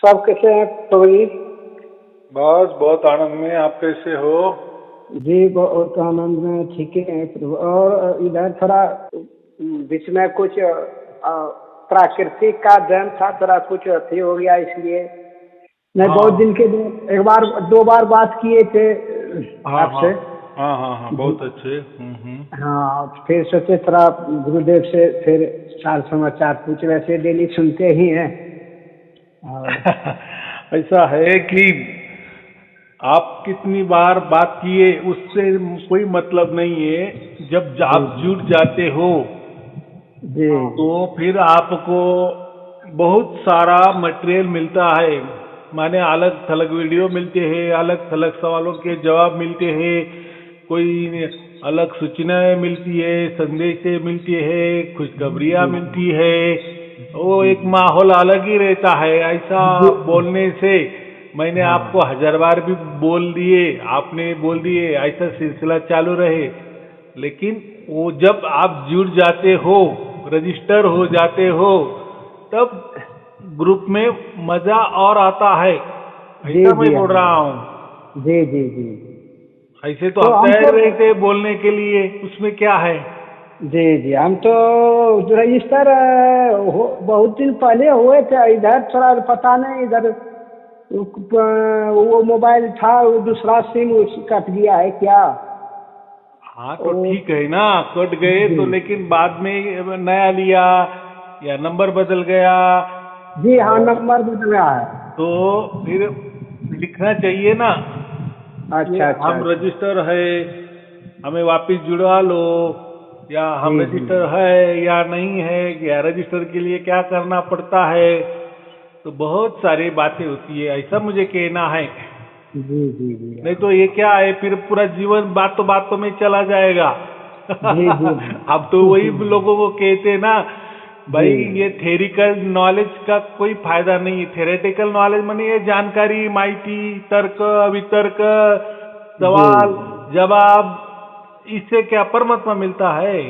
सब कैसे हैं प्रभु जी? बस बहुत आनंद में। आप कैसे हो? जी बहुत आनंद में, ठीक है प्रभु। और इधर थोड़ा बीच में कुछ प्राकृतिक का देन था, थोड़ा कुछ अथी हो गया, इसलिए मैं बहुत हाँ दिन के लिए एक बार दो बार बात किए थे हाँ हाँ आपसे। हाँ हाँ हाँ, जी बहुत अच्छे। हाँ, फिर सोचे थोड़ा गुरुदेव से फिर सार समाचार पूछ, वैसे डेली सुनते ही हैं। और ऐसा है कि आप कितनी बार बात किए उससे कोई मतलब नहीं है। जब जी आप जुड़ जाते हो जी तो फिर आपको बहुत सारा मटेरियल मिलता है। माने अलग थलग वीडियो मिलते हैं, अलग थलग सवालों के जवाब मिलते हैं, कोई अलग सूचनाएं मिलती है, संदेशें मिलती है, खुशखबरियां जी मिलती है। वो एक माहौल अलग ही रहता है। ऐसा जी बोलने से मैंने हाँ आपको 1000 बार भी बोल दिए, आपने बोल दिए, ऐसा सिलसिला चालू रहे। लेकिन वो जब आप जुड़ जाते हो, रजिस्टर हो जाते हो, तब ग्रुप में मजा और आता है। जी ऐसा मैं जी बोल हाँ रहा हूँ। जी जी जी। ऐसे तो तो हम हम तैयार तो रहते बोलने के लिए, उसमें क्या है। जी जी, हम तो रजिस्टर बहुत दिन पहले हुए थे। इधर थोड़ा पता नहीं, इधर वो मोबाइल था, वो दूसरा सिम कट गया है क्या? हाँ तो ओ ठीक है ना, कट गए जी तो, लेकिन बाद में नया लिया या नंबर बदल गया जी हाँ, और नंबर बदल गया है। तो फिर लिखना चाहिए ना, ये अच्छा अच्छा हम अच्छा। रजिस्टर है, हमें वापस जुड़वा लो, या हम जी जी रजिस्टर है या नहीं है, या रजिस्टर के लिए क्या करना पड़ता है। तो बहुत सारी बातें होती है, ऐसा मुझे कहना है। जी जी जी नहीं हाँ तो ये क्या है, फिर पूरा जीवन बातों में चला जाएगा। जी जी अब तो वही लोगों को कहते ना, भाई जी ये थेरिकल नॉलेज का कोई फायदा नहीं है। थेरेटिकल नॉलेज माने ये जानकारी, माहिती, तर्क, वितर्क, जी सवाल जवाब, इससे क्या परमात्मा मिलता है।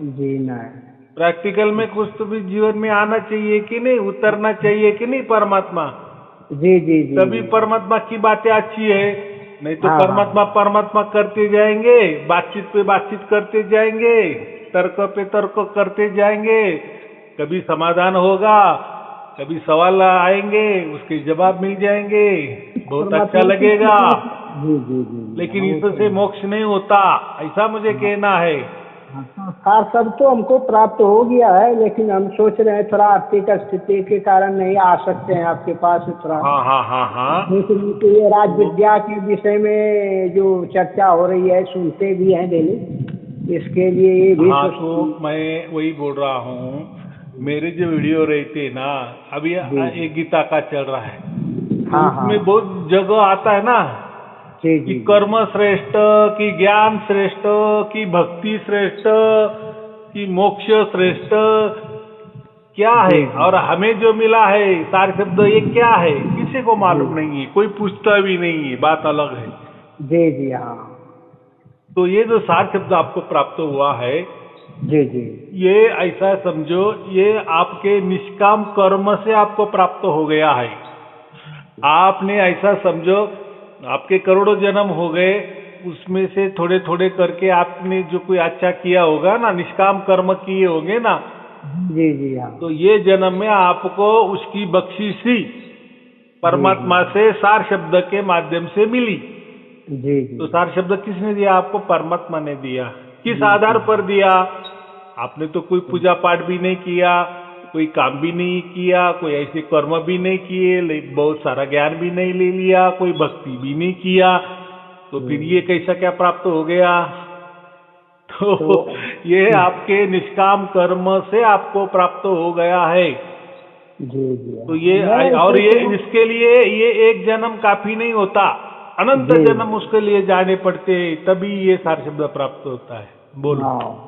जी नहीं। प्रैक्टिकल में कुछ तो भी जीवन में आना चाहिए कि नहीं, उतरना चाहिए कि नहीं परमात्मा। जी जी जी तभी जी परमात्मा की बातें अच्छी है। नहीं तो हाँ हाँ परमात्मा परमात्मा करते जाएंगे, बातचीत पे बातचीत करते जाएंगे, तर्क पे तर्क करते जाएंगे। कभी समाधान होगा, कभी सवाल आएंगे, उसके जवाब मिल जाएंगे, बहुत अच्छा परमात्मा की लगेगा। कृपा से जी जी जी जी लेकिन हाँ, वो तो इससे है। मोक्ष नहीं होता, ऐसा मुझे हाँ कहना है। हाँ, संस्कार सब तो हमको प्राप्त हो गया है, लेकिन हम सोच रहे हैं थोड़ा आर्थिक स्थिति के कारण नहीं आ सकते हैं आपके पास थोड़ा। हाँ हाँ हाँ हाँ। सोच रहे हैं कि ये राज तो विद्या के विषय में जो चर्चा हो रही है, सुनते भी हैं डेली, इसके लिए ये भी हाँ, तो तो मैं वही बोल रहा हूँ। मेरे जो वीडियो रहते ना, अभी जी ये गीता का चल रहा है, तो हाँ हाँ उसमें बहुत जगह आता है ना जी कि जी जी कर्म श्रेष्ठ, कि ज्ञान श्रेष्ठ, कि भक्ति श्रेष्ठ, कि मोक्ष श्रेष्ठ, क्या है। जी जी और हमें जो मिला है सार शब्द, ये क्या है, किसी को जी मालूम नहीं है, कोई पूछता भी नहीं है, बात अलग है। जी जी हाँ तो ये जो सार शब्द आपको प्राप्त हुआ है, जी जी ये ऐसा समझो, ये आपके निष्काम कर्म से आपको प्राप्त हो गया है। आपने ऐसा समझो, आपके करोड़ों जन्म हो गए, उसमें से थोड़े थोड़े करके आपने जो कोई अच्छा किया होगा ना, निष्काम कर्म किए होंगे ना, जी जी हाँ तो ये जन्म में आपको उसकी बख्शीशी जी जी परमात्मा से सार शब्द के माध्यम से मिली। जी जी तो सार शब्द किसने दिया आपको? परमात्मा ने दिया। किस जी आधार जी पर दिया? आपने तो कोई पूजा पाठ भी नहीं किया, कोई काम भी नहीं किया, कोई ऐसे कर्म भी नहीं किए, बहुत सारा ज्ञान भी नहीं ले लिया, कोई भक्ति भी नहीं किया, तो फिर ये कैसा क्या प्राप्त हो गया? तो तो ये आपके निष्काम कर्म से आपको प्राप्त हो गया है। जी जी तो हाँ, ये, मैं और ये सोच इसके लिए ये एक जन्म काफी नहीं होता, अनंत जी जन्म उसके लिए जाने पड़ते, तभी ये सार शब्द प्राप्त होता है। बोलो। हाँ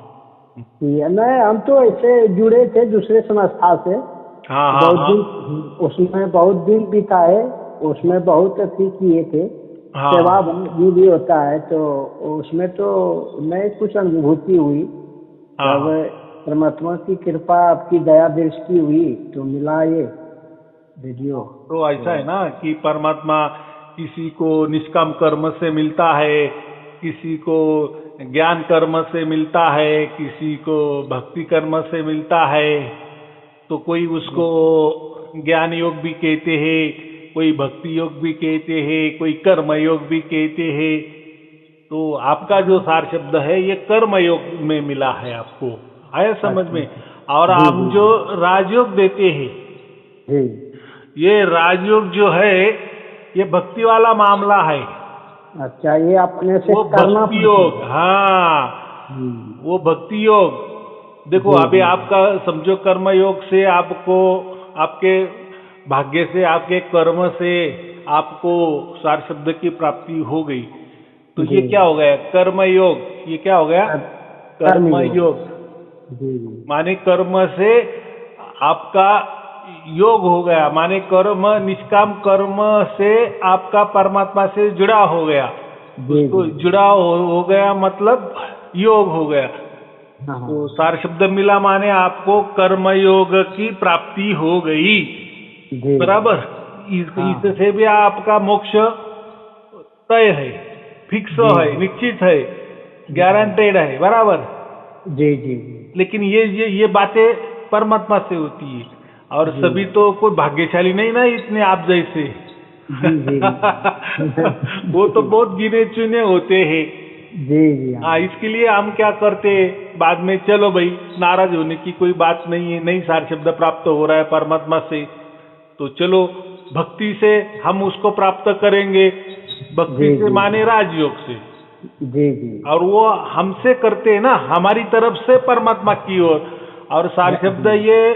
ये नहीं, हम तो ऐसे जुड़े थे दूसरे संस्था से हाँ हाँ बहुत हाँ दिन, उसमें बहुत दिन बिताए, उसमें बहुत अथी किए थे, सेवा हाँ भाव भी होता है, तो उसमें तो नहीं कुछ अनुभूति हुई। हाँ तब हाँ परमात्मा की कृपा, आपकी दया दृष्टि हुई तो मिला ये। वीडियो। तो ऐसा है ना कि परमात्मा किसी को निष्काम कर्म से मिलता है, किसी को ज्ञान कर्म से मिलता है, किसी को भक्ति कर्म से मिलता है। तो कोई उसको ज्ञान योग भी कहते हैं, कोई भक्ति योग भी कहते हैं, कोई कर्म योग भी कहते हैं। तो आपका जो सार शब्द है ये कर्म योग में मिला है, आपको आया समझ में। और हम जो राजयोग देते हैं, ये राजयोग जो है ये भक्ति वाला मामला है। अच्छा, ये अपने से वो करना भक्ति योग, हाँ वो भक्ति योग। देखो अभी आपका समझो कर्म योग से आपको, आपके भाग्य से, आपके कर्म से आपको सार शब्द की प्राप्ति हो गई। तो ये क्या हो गया? कर्म योग। ये क्या हो गया? कर्म योग। माने कर्म से आपका योग हो गया, माने कर्म, निष्काम कर्म से आपका परमात्मा से जुड़ा हो गया। उसको जुड़ा हो गया मतलब योग हो गया। तो सार शब्द मिला माने आपको कर्म योग की प्राप्ति हो गई, बराबर। इससे भी आपका मोक्ष तय है, फिक्स है, निश्चित है, गारंटेड है, बराबर। जी जी। लेकिन ये बातें परमात्मा से होती है, और सभी तो कोई भाग्यशाली नहीं ना इतने आप जैसे। वो तो बहुत गिने चुने होते हैं। जी। हाँ, इसके लिए हम क्या करते हैं बाद में, चलो भाई नाराज होने की कोई बात नहीं है, नहीं सार शब्द प्राप्त हो रहा है परमात्मा से, तो चलो भक्ति से हम उसको प्राप्त करेंगे। भक्ति से माने राजयोग से। जी। और वो हमसे करते हैं ना, हमारी तरफ से परमात्मा की ओर, और सार शब्द ये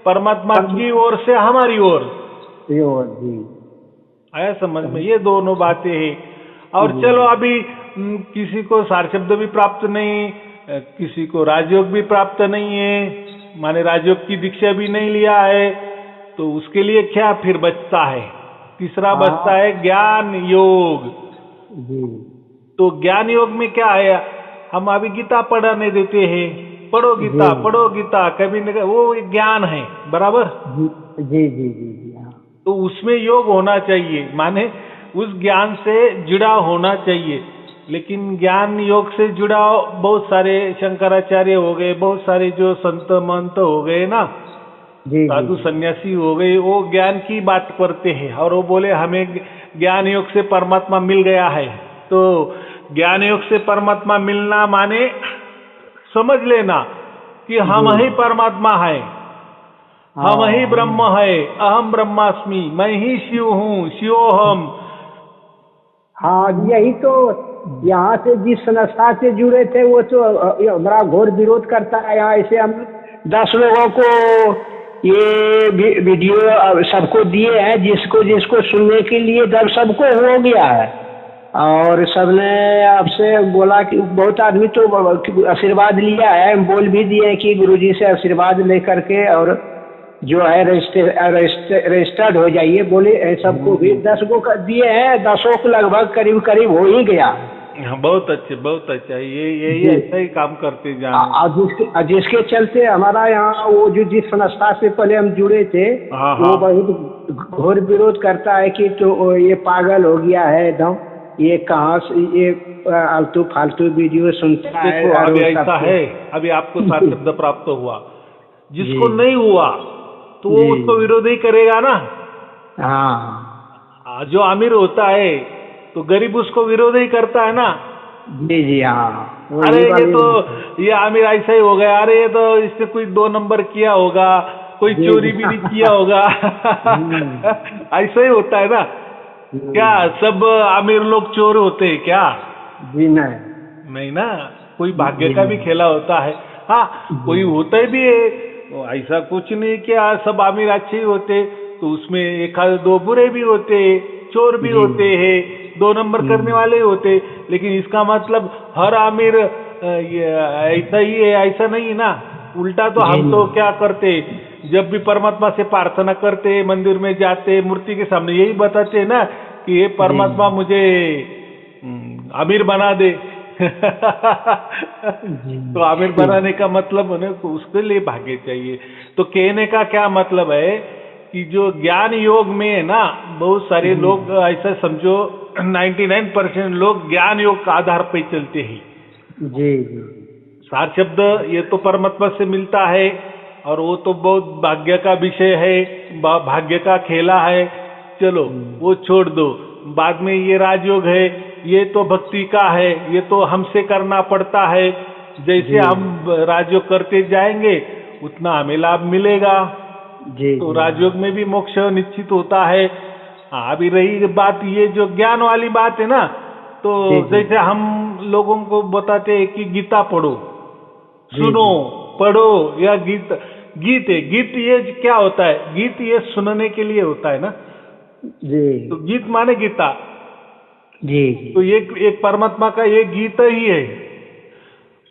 परमात्मा की ओर से हमारी ओर। जी आया समझ में? ये दोनों बातें हैं। और चलो अभी किसी को सार शब्द भी प्राप्त नहीं, किसी को राजयोग भी प्राप्त नहीं है, माने राजयोग की दीक्षा भी नहीं लिया है, तो उसके लिए क्या फिर बचता है? तीसरा बचता है ज्ञान योग। तो ज्ञान योग में क्या है? हम अभी गीता पढ़ने देते हैं, पढ़ो गीता, पढ़ो गीता, कभी न वो ज्ञान है, बराबर। जी। तो उसमें योग होना चाहिए, माने उस ज्ञान से जुड़ा होना चाहिए। लेकिन ज्ञान योग से जुड़ा बहुत सारे शंकराचार्य हो गए, बहुत सारे जो संत महंत हो गए ना, साधु सन्यासी हो गए, वो ज्ञान की बात करते हैं और वो बोले हमें ज्ञान योग से परमात्मा मिल गया है। तो ज्ञान योग से परमात्मा मिलना माने समझ लेना कि हम ही परमात्मा है, हम ही ब्रह्म है, अहम ब्रह्मास्मि, मैं ही शिव हूँ, शिवोहम। हाँ, यही तो यहाँ से जिस संस्था से जुड़े थे वो तो बड़ा घोर विरोध करता है। यहाँ ऐसे हम 10 लोगों को ये वीडियो सबको दिए हैं, जिसको सुनने के लिए जब सबको हो गया है, और सबने आपसे बोला कि बहुत आदमी तो आशीर्वाद लिया है, बोल भी दिए कि गुरुजी से आशीर्वाद लेकर के और जो है रजिस्टर्ड हो जाइए, बोले सबको भी 10 को दिए हैं, 10 को लगभग करीब हो ही गया। बहुत अच्छे, बहुत अच्छा। ये ऐसा ही काम करते जाना। जिसके चलते हमारा यहाँ वो जो जिस संस्था से पहले हम जुड़े थे, वो बहुत घोर विरोध करता है कि तो ये पागल हो गया है एकदम, ये कहाँ से ये आलतू फालतू वीडियो सुनता है। अभी ऐसा है, अभी आपको सार शब्द प्राप्त हुआ, जिसको नहीं हुआ तो वो उसको विरोध ही करेगा ना। हाँ, जो अमीर होता है तो गरीब उसको विरोध ही करता है ना। जी हाँ। अरे ये अमीर ऐसा ही हो गया, अरे ये तो इसने कोई 2 नंबर किया होगा, कोई चोरी भी नहीं किया होगा। ऐसा ही होता है ना। क्या सब अमीर लोग चोर होते हैं क्या? जी नहीं ना, कोई भाग्य का भी खेला होता है। हाँ, कोई होता ही भी है, तो ऐसा कुछ नहीं क्या सब अमीर अच्छे ही होते, तो उसमें 1-2 बुरे भी होते, चोर भी होते हैं, 2 नंबर करने वाले होते। लेकिन इसका मतलब हर अमीर ऐसा ही है, ऐसा नहीं ना। उल्टा तो हम तो क्या करते, जब भी परमात्मा से प्रार्थना करते, मंदिर में जाते, मूर्ति के सामने यही बताते ना कि ये परमात्मा मुझे अमीर बना दे। तो अमीर बनाने का मतलब उन्हें उसके लिए भाग्य चाहिए। तो कहने का क्या मतलब है कि जो ज्ञान योग में है ना, बहुत सारे लोग ऐसा समझो 99% लोग ज्ञान योग का आधार पर चलते हैं। जी जी सार शब्द ये तो परमात्मा से मिलता है और वो तो बहुत भाग्य का विषय है, भाग्य का खेला है, चलो वो छोड़ दो। बाद में ये राजयोग है, ये तो भक्ति का है, ये तो हमसे करना पड़ता है। जैसे हम राजयोग करते जाएंगे उतना हमें लाभ मिलेगा। जी तो राजयोग में भी मोक्ष निश्चित होता है। अभी रही बात ये जो ज्ञान वाली बात है ना, तो जैसे हम लोगों को बताते हैं कि गीता पढ़ो, सुनो, पढ़ो, या गीत है। गीत ये क्या होता है? गीत ये सुनने के लिए होता है ना जी। तो गीत माने गीता। जी तो ये एक परमात्मा का ये गीत ही है।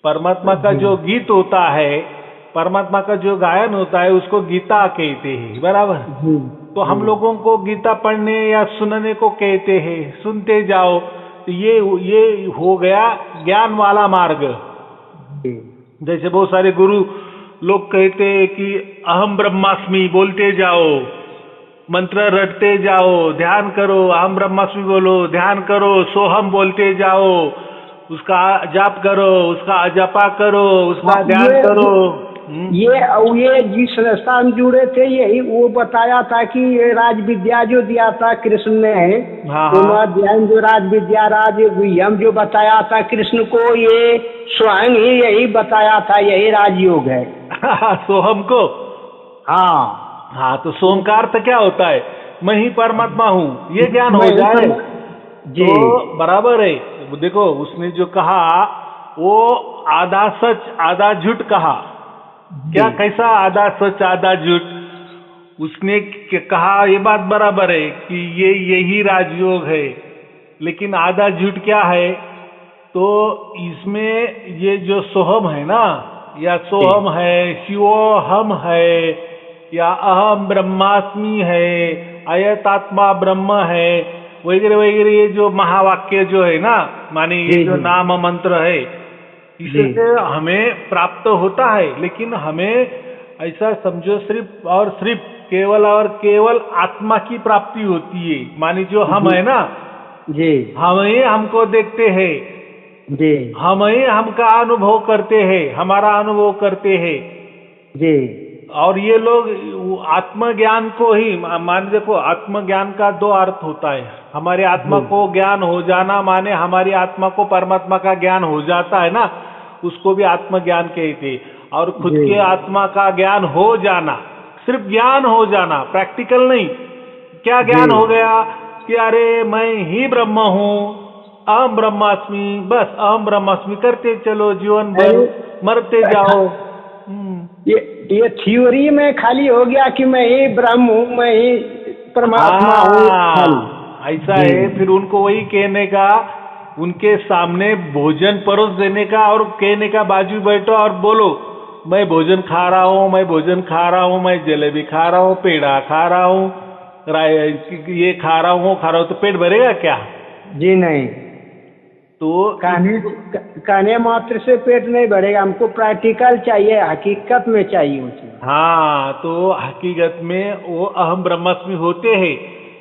परमात्मा का जो गीत होता है, परमात्मा का जो गायन होता है, उसको गीता कहते हैं, बराबर। तो हम लोगों को गीता पढ़ने या सुनने को कहते हैं, सुनते जाओ। तो ये हो गया ज्ञान वाला मार्ग। जैसे बहुत सारे गुरु लोग कहते हैं कि अहम ब्रह्मास्मि बोलते जाओ, मंत्र रटते जाओ, ध्यान करो, अहम ब्रह्मास्मि बोलो, ध्यान करो, सोहम बोलते जाओ, उसका जाप करो, उसका जपा करो, उसका ध्यान करो। ये जिस संस्था में जुड़े थे यही वो बताया था कि ये राज विद्या जो दिया था कृष्ण ने, ध्यान जो राज विद्या राज वियम जो बताया था कृष्ण को, ये स्वयं ही यही बताया था, यही राजयोग है। सोहम को, हाँ, तो सोम का अर्थ क्या होता है? मैं ही परमात्मा हूँ, ये ज्ञान हो जाए तो बराबर है। देखो उसने जो कहा वो आधा सच आधा झूठ कहा। क्या कैसा आधा सच आधा झूठ? उसने कहा ये बात बराबर है कि यही राजयोग है, लेकिन आधा झूठ क्या है? तो इसमें ये जो सोहम है ना, या सोहम है, शिवोहम है, या अहम ब्रह्मास्मि है, अयतात्मा ब्रह्म है, वगैरह वगैरह, ये जो महावाक्य जो है ना, माने ये जो नाम मंत्र है, इससे हमें प्राप्त होता है। लेकिन हमें ऐसा समझो सिर्फ और सिर्फ केवल और केवल आत्मा की प्राप्ति होती है। माने जो हम है ना, हम ही हमको देखते हैं, हम ही हमका अनुभव करते हैं, हमारा अनुभव करते हैं जी। और ये लोग आत्मज्ञान को ही मान, देखो आत्मज्ञान का दो अर्थ होता है। हमारे आत्मा को ज्ञान हो जाना माने हमारी आत्मा को परमात्मा का ज्ञान हो जाता है ना, उसको भी आत्मज्ञान कहते। और खुद के आत्मा का ज्ञान हो जाना, सिर्फ ज्ञान हो जाना, प्रैक्टिकल नहीं। क्या ज्ञान हो गया कि अरे मैं ही ब्रह्म हूँ, अहम ब्रह्मास्मि, बस अहम ब्रह्मास्मि करते चलो, जीवन भर मरते जाओ। ये थ्योरी में खाली हो गया कि मैं ही ब्रह्म हूँ, मैं ही परमात्मा हूँ, ऐसा है। फिर उनको वही कहने का, उनके सामने भोजन परोस देने का और कहने का बाजू बैठो और बोलो मैं भोजन खा रहा हूँ, मैं भोजन खा रहा हूँ, मैं जलेबी खा रहा हूँ, पेड़ा खा रहा हूँ, ये खा रहा हूँ, तो पेट भरेगा क्या? जी नहीं। तो कहने मात्र से पेट नहीं बढ़ेगा, हमको प्रैक्टिकल चाहिए, हकीकत में चाहिए उसे। हाँ, तो हकीकत में वो अहम ब्रह्मास्मि होते हैं,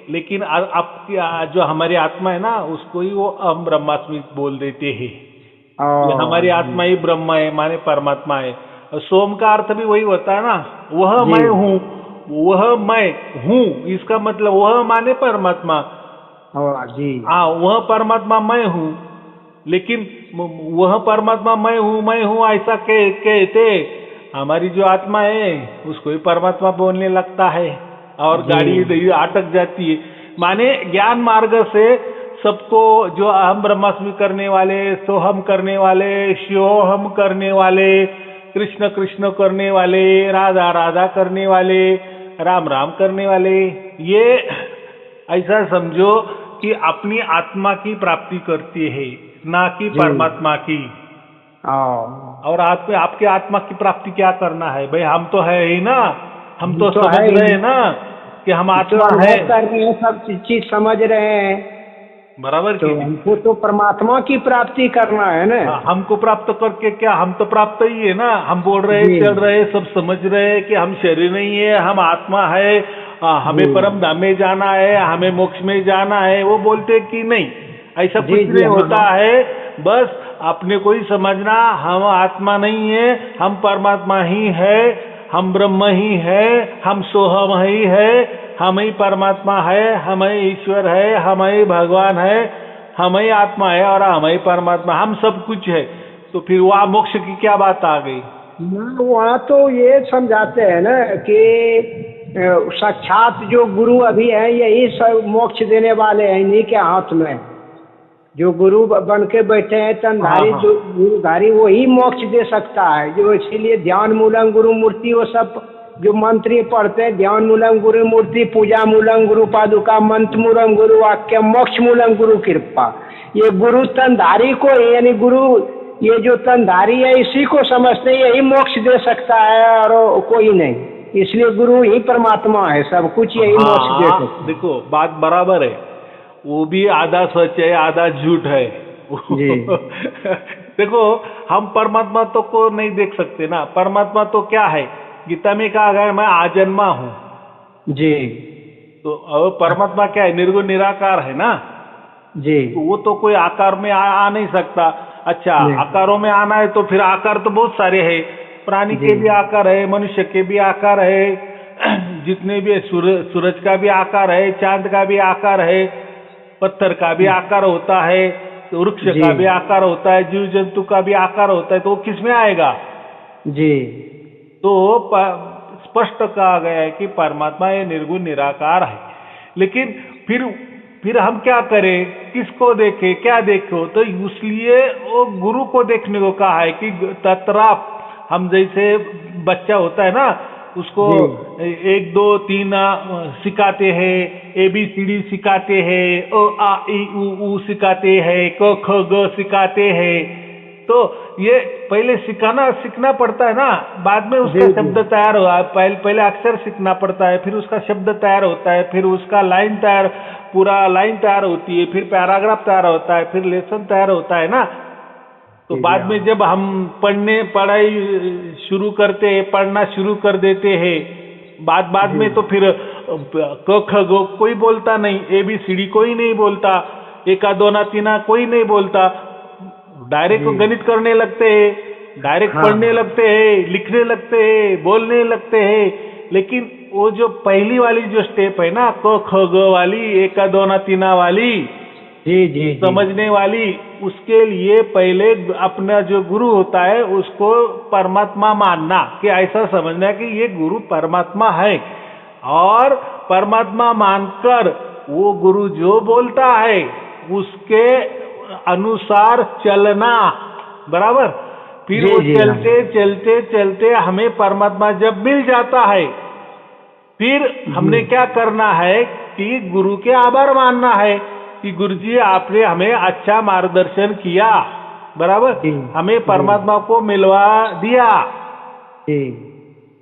लेकिन आपकी जो हमारी आत्मा है ना, उसको ही वो अहम ब्रह्मास्मि बोल देते हैं। हमारी आत्मा ही ब्रह्म है, माने परमात्मा है। सोम का अर्थ भी वही होता है ना, वह मैं हूँ, वह मैं हूँ, इसका मतलब वह माने परमात्मा जी। हाँ, वह परमात्मा मैं हूँ, लेकिन वह परमात्मा मैं हूँ ऐसा कहते हमारी जो आत्मा है उसको ही परमात्मा बोलने लगता है और गाड़ी अटक जाती है। माने ज्ञान मार्ग से सबको जो अहम ब्रह्मास्मि करने वाले, सोहम करने वाले, शिवोहम करने वाले, कृष्ण कृष्ण करने वाले, राधा राधा करने वाले, राम राम करने वाले, ये ऐसा समझो कि अपनी आत्मा की प्राप्ति करती है, ना कि परमात्मा की। और आपके आत्मा की प्राप्ति क्या करना है भाई? हम तो है ही ना, हम तो समझ रहे हैं ना कि हम आत्मा है, कर रहे हैं, सब चीज समझ रहे हैं, बराबर। तो हमको तो परमात्मा की प्राप्ति करना है ना। हमको प्राप्त करके क्या, हम तो प्राप्त ही है ना। हम बोल रहे, चल रहे, सब समझ रहे हैं कि हम शरीर नहीं है, हम आत्मा है, हमें परम धाम में जाना है, हमें मोक्ष में जाना है, वो बोलते कि नहीं, ऐसा कुछ नहीं होता है। बस अपने को ही समझना, हम आत्मा नहीं है, हम परमात्मा ही है, हम ब्रह्म ही है, हम सोहम ही है, हम ही परमात्मा है, हम ही ईश्वर है, हम ही भगवान है, हम ही आत्मा है और हम ही परमात्मा, हम सब कुछ है। तो फिर वहाँ मोक्ष की क्या बात आ गई? वहाँ तो ये समझाते हैं ना कि साक्षात जो गुरु अभी है यही सब मोक्ष देने वाले हैं, इन्हीं के हाथ में जो गुरु बन के बैठे हैं तनधारी, जो गुरुधारी वही मोक्ष दे सकता है। जो इसीलिए ध्यान मूलम गुरु मूर्ति, वो सब जो मंत्र पढ़ते हैं, ध्यान मूलम गुरु मूर्ति, पूजा मूलम गुरु पादुका, मंत्र मूलम गुरु वाक्य, मोक्ष मूलम गुरु कृपा, ये गुरु तनधारी को, यानी गुरु ये जो तनधारी है इसी को समझते हैं, यही मोक्ष दे सकता है और कोई नहीं। इसलिए गुरु ही परमात्मा है, सब कुछ यही मोक्ष दे सकता है। देखो बात बराबर है, वो भी आधा सच है आधा झूठ है। देखो हम परमात्मा तो को नहीं देख सकते ना, परमात्मा तो क्या है, गीता में कहा गया मैं आजन्मा हूँ जी। तो अब परमात्मा क्या है, निर्गुण निराकार है ना जी। तो वो तो कोई आकार में आ नहीं सकता। अच्छा आकारों में आना है तो फिर आकार तो बहुत सारे हैं, प्राणी के भी आकार है, मनुष्य के भी आकार है, जितने भी सूरज का भी आकार है, चांद का भी आकार है, पत्थर का भी आकार होता है, तो वृक्ष का भी आकार होता है, जीव जंतु का भी आकार होता है, तो वो किस में आएगा? जी। तो स्पष्ट कहा गया है कि परमात्मा ये निर्गुण निराकार है। लेकिन फिर हम क्या करें, किसको देखें, क्या देखो? तो इसलिए वो गुरु को देखने को कहा है कि तत्राप, हम जैसे बच्चा होता है ना, उसको 1 2 3 सिखाते हैं, ABCD सिखाते हैं, अ आ इ उ सिखाते हैं, क ख ग सिखाते हैं। तो ये पहले सीखना पड़ता है ना, बाद में उसका शब्द तैयार हुआ। पहले अक्षर सीखना पड़ता है, फिर उसका शब्द तैयार होता है, फिर उसका पूरा लाइन तैयार होती है, फिर पैराग्राफ तैयार होता है, फिर लेसन तैयार होता है ना। तो बाद में जब हम पढ़ाई शुरू करते हैं, पढ़ना शुरू कर देते हैं, बाद में तो फिर क ख ग कोई बोलता नहीं, ABCD कोई नहीं बोलता, 1 2 3 कोई नहीं बोलता, डायरेक्ट गणित करने लगते हैं, डायरेक्ट पढ़ने लगते हैं, लिखने लगते हैं, बोलने लगते हैं। लेकिन वो जो पहली वाली जो स्टेप है ना, क ख ग वाली, 1 2 3 वाली, जी समझने वाली, उसके लिए पहले अपना जो गुरु होता है उसको परमात्मा मानना, कि ऐसा समझना कि ये गुरु परमात्मा है, और परमात्मा मानकर वो गुरु जो बोलता है उसके अनुसार चलना, बराबर। फिर वो चलते चलते चलते हमें परमात्मा जब मिल जाता है, फिर हमने क्या करना है कि गुरु के आभार मानना है कि गुरु जी आपने हमें अच्छा मार्गदर्शन किया, बराबर, हमें परमात्मा को मिलवा दिया।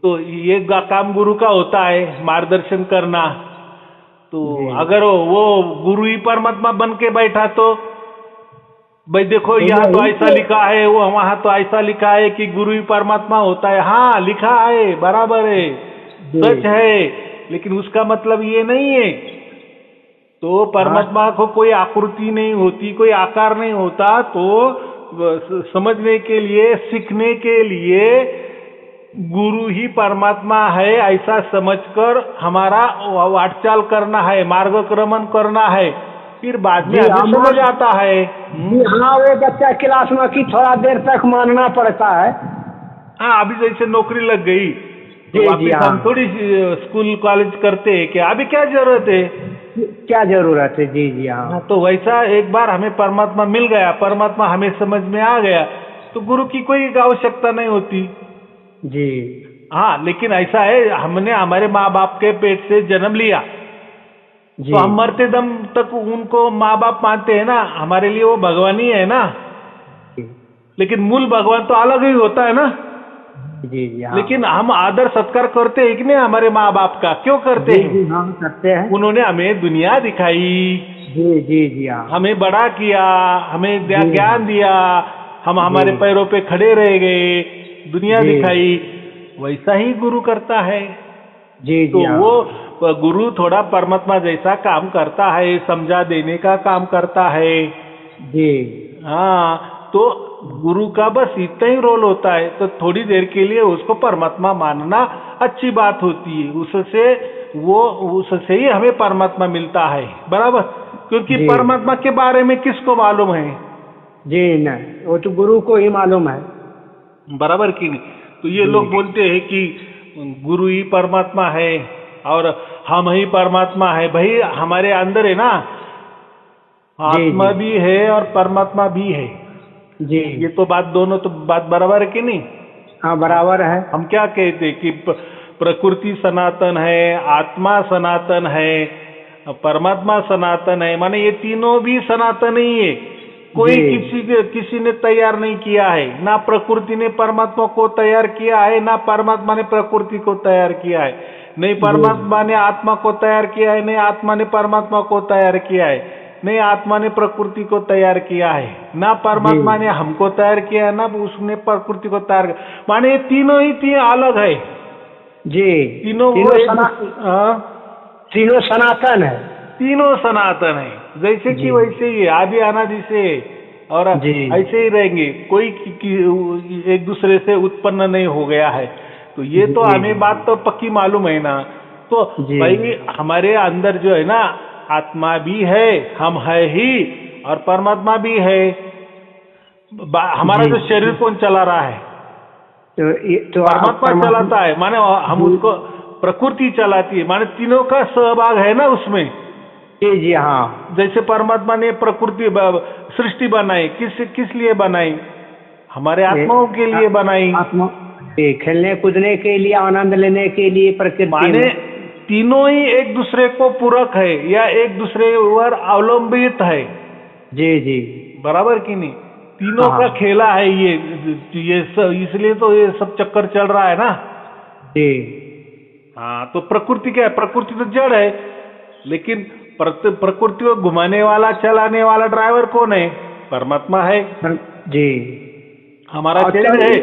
तो ये काम गुरु का होता है, मार्गदर्शन करना। तो अगर वो गुरु ही परमात्मा बन के बैठा तो भाई देखो यहाँ तो ऐसा लिखा है, वो वहां तो ऐसा लिखा है कि गुरु ही परमात्मा होता है। हाँ लिखा है, बराबर है, सच है, लेकिन उसका मतलब ये नहीं है। तो परमात्मा को कोई आकृति नहीं होती, कोई आकार नहीं होता। तो समझने के लिए, सीखने के लिए गुरु ही परमात्मा है ऐसा समझकर हमारा वाटचाल करना है, मार्गक्रमण करना है, फिर बाद में समझ आता है। हाँ, वो बच्चा क्लास में की थोड़ा देर तक मानना पड़ता है। हाँ, अभी जैसे नौकरी लग गई तो वापिस हम थोड़ी स्कूल कॉलेज करते हैं क्या? अभी क्या जरूरत है, क्या जरूरत है? जी हाँ। तो वैसा एक बार हमें परमात्मा मिल गया, परमात्मा हमें समझ में आ गया, तो गुरु की कोई आवश्यकता नहीं होती जी। हाँ, लेकिन ऐसा है, हमने हमारे माँ बाप के पेट से जन्म लिया, तो हम मरते दम तक उनको माँ बाप मानते हैं ना, हमारे लिए वो भगवान ही है ना। लेकिन मूल भगवान तो अलग ही होता है ना। जी हाँ। लेकिन हम आदर सत्कार करते हैं कि नहीं हमारे माँ बाप का? क्यों करते हैं? जी हाँ, करते हैं। उन्होंने हमें दुनिया दिखाई, जी हाँ, हमें बड़ा किया, हमें ज्ञान दिया, हम हमारे पैरों पे खड़े रह गए, दुनिया दिखाई। वैसा ही गुरु करता है। जी तो वो गुरु थोड़ा परमात्मा जैसा काम करता है, समझा देने का काम करता है। जी हाँ, तो गुरु का बस इतना ही रोल होता है, तो थोड़ी देर के लिए उसको परमात्मा मानना अच्छी बात होती है। उससे ही हमें परमात्मा मिलता है, बराबर। क्योंकि जी परमात्मा के बारे में किसको मालूम है? जी न, वो तो गुरु को ही मालूम है। बराबर कि नहीं? तो ये जी लोग बोलते हैं कि गुरु ही परमात्मा है और हम ही परमात्मा है। भाई हमारे अंदर है ना, जी आत्मा जी भी है और परमात्मा भी है। जी ये तो बात, दोनों तो बात बराबर है कि नहीं? हाँ बराबर है। हम क्या कहते हैं कि प्रकृति सनातन है, आत्मा सनातन है, परमात्मा सनातन है। माने ये तीनों भी सनातन ही है। कोई जी किसी ने तैयार नहीं किया है। ना प्रकृति ने परमात्मा को तैयार किया है, ना परमात्मा ने प्रकृति को तैयार किया है। नहीं जी परमात्मा ने आत्मा को तैयार किया है, नहीं आत्मा ने परमात्मा को तैयार किया है, नहीं आत्मा ने प्रकृति को तैयार किया है, ना जी परमात्मा ने हमको तैयार किया है, ना उसने प्रकृति को तैयार किया। माने ये तीनों ही तीन अलग है। जी तीनों वो तीनों सनातन है। तीनों सनातन है, जैसे कि जी वैसे ही है, आदि अनादि से, और जी ऐसे ही रहेंगे। कोई एक दूसरे से उत्पन्न नहीं हो गया है। तो ये तो जी हमें बात तो पक्की मालूम है ना। तो जी भाई हमारे अंदर जो है ना, आत्मा भी है, हम है ही, और परमात्मा भी है। हमारा जी जो शरीर कौन चला रहा है? तो आप परमात्मा चलाता है। माने हम उसको, प्रकृति चलाती है। माने तीनों का सहभाग है ना उसमें। जी जी हाँ जैसे परमात्मा ने प्रकृति सृष्टि बनाई, किस लिए बनाई? हमारे आत्माओं के लिए बनाई। आत्मा खेलने कूदने के लिए, आनंद लेने के लिए प्रकृति माने में। तीनों ही एक दूसरे को पूरक है या एक दूसरे पर अवलंबित है। जी जी बराबर कि नहीं? तीनों का हाँ खेला है ये सब, इसलिए तो ये सब चक्कर चल रहा है ना। जी हाँ, तो प्रकृति क्या है? प्रकृति तो जड़ है, लेकिन प्रकृति को घुमाने वाला, चलाने वाला ड्राइवर कौन है? परमात्मा है। जी हमारा और शरीर है,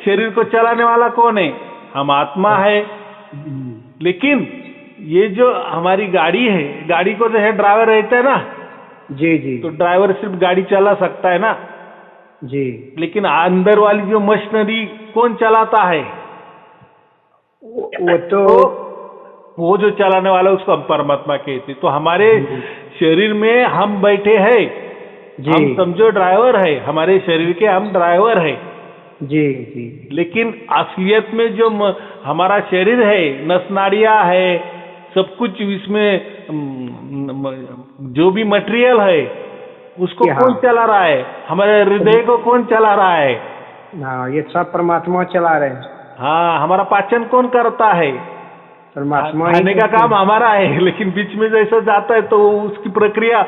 शरीर को चलाने वाला कौन है? हम आत्मा है। लेकिन ये जो हमारी गाड़ी है, गाड़ी को जो है ड्राइवर रहता है ना, जी जी तो ड्राइवर सिर्फ गाड़ी चला सकता है ना। जी लेकिन अंदर वाली जो मशीनरी कौन चलाता है? वो तो वो जो चलाने वाला उसको हम परमात्मा कहते। तो हमारे शरीर में हम बैठे हैं, हम समझो ड्राइवर है, हमारे शरीर के हम ड्राइवर है। जी जी लेकिन असलियत में जो हमारा शरीर है, नस नाड़ियां है, सब कुछ इसमें जो भी मटेरियल है, उसको कौन चला रहा है? हमारे हृदय को कौन चला रहा है? हाँ, ये सब परमात्मा चला रहे हैं। हाँ, हमारा पाचन कौन करता है? परमात्मा खाने का काम हमारा है, लेकिन बीच में जैसा जाता है तो उसकी प्रक्रिया,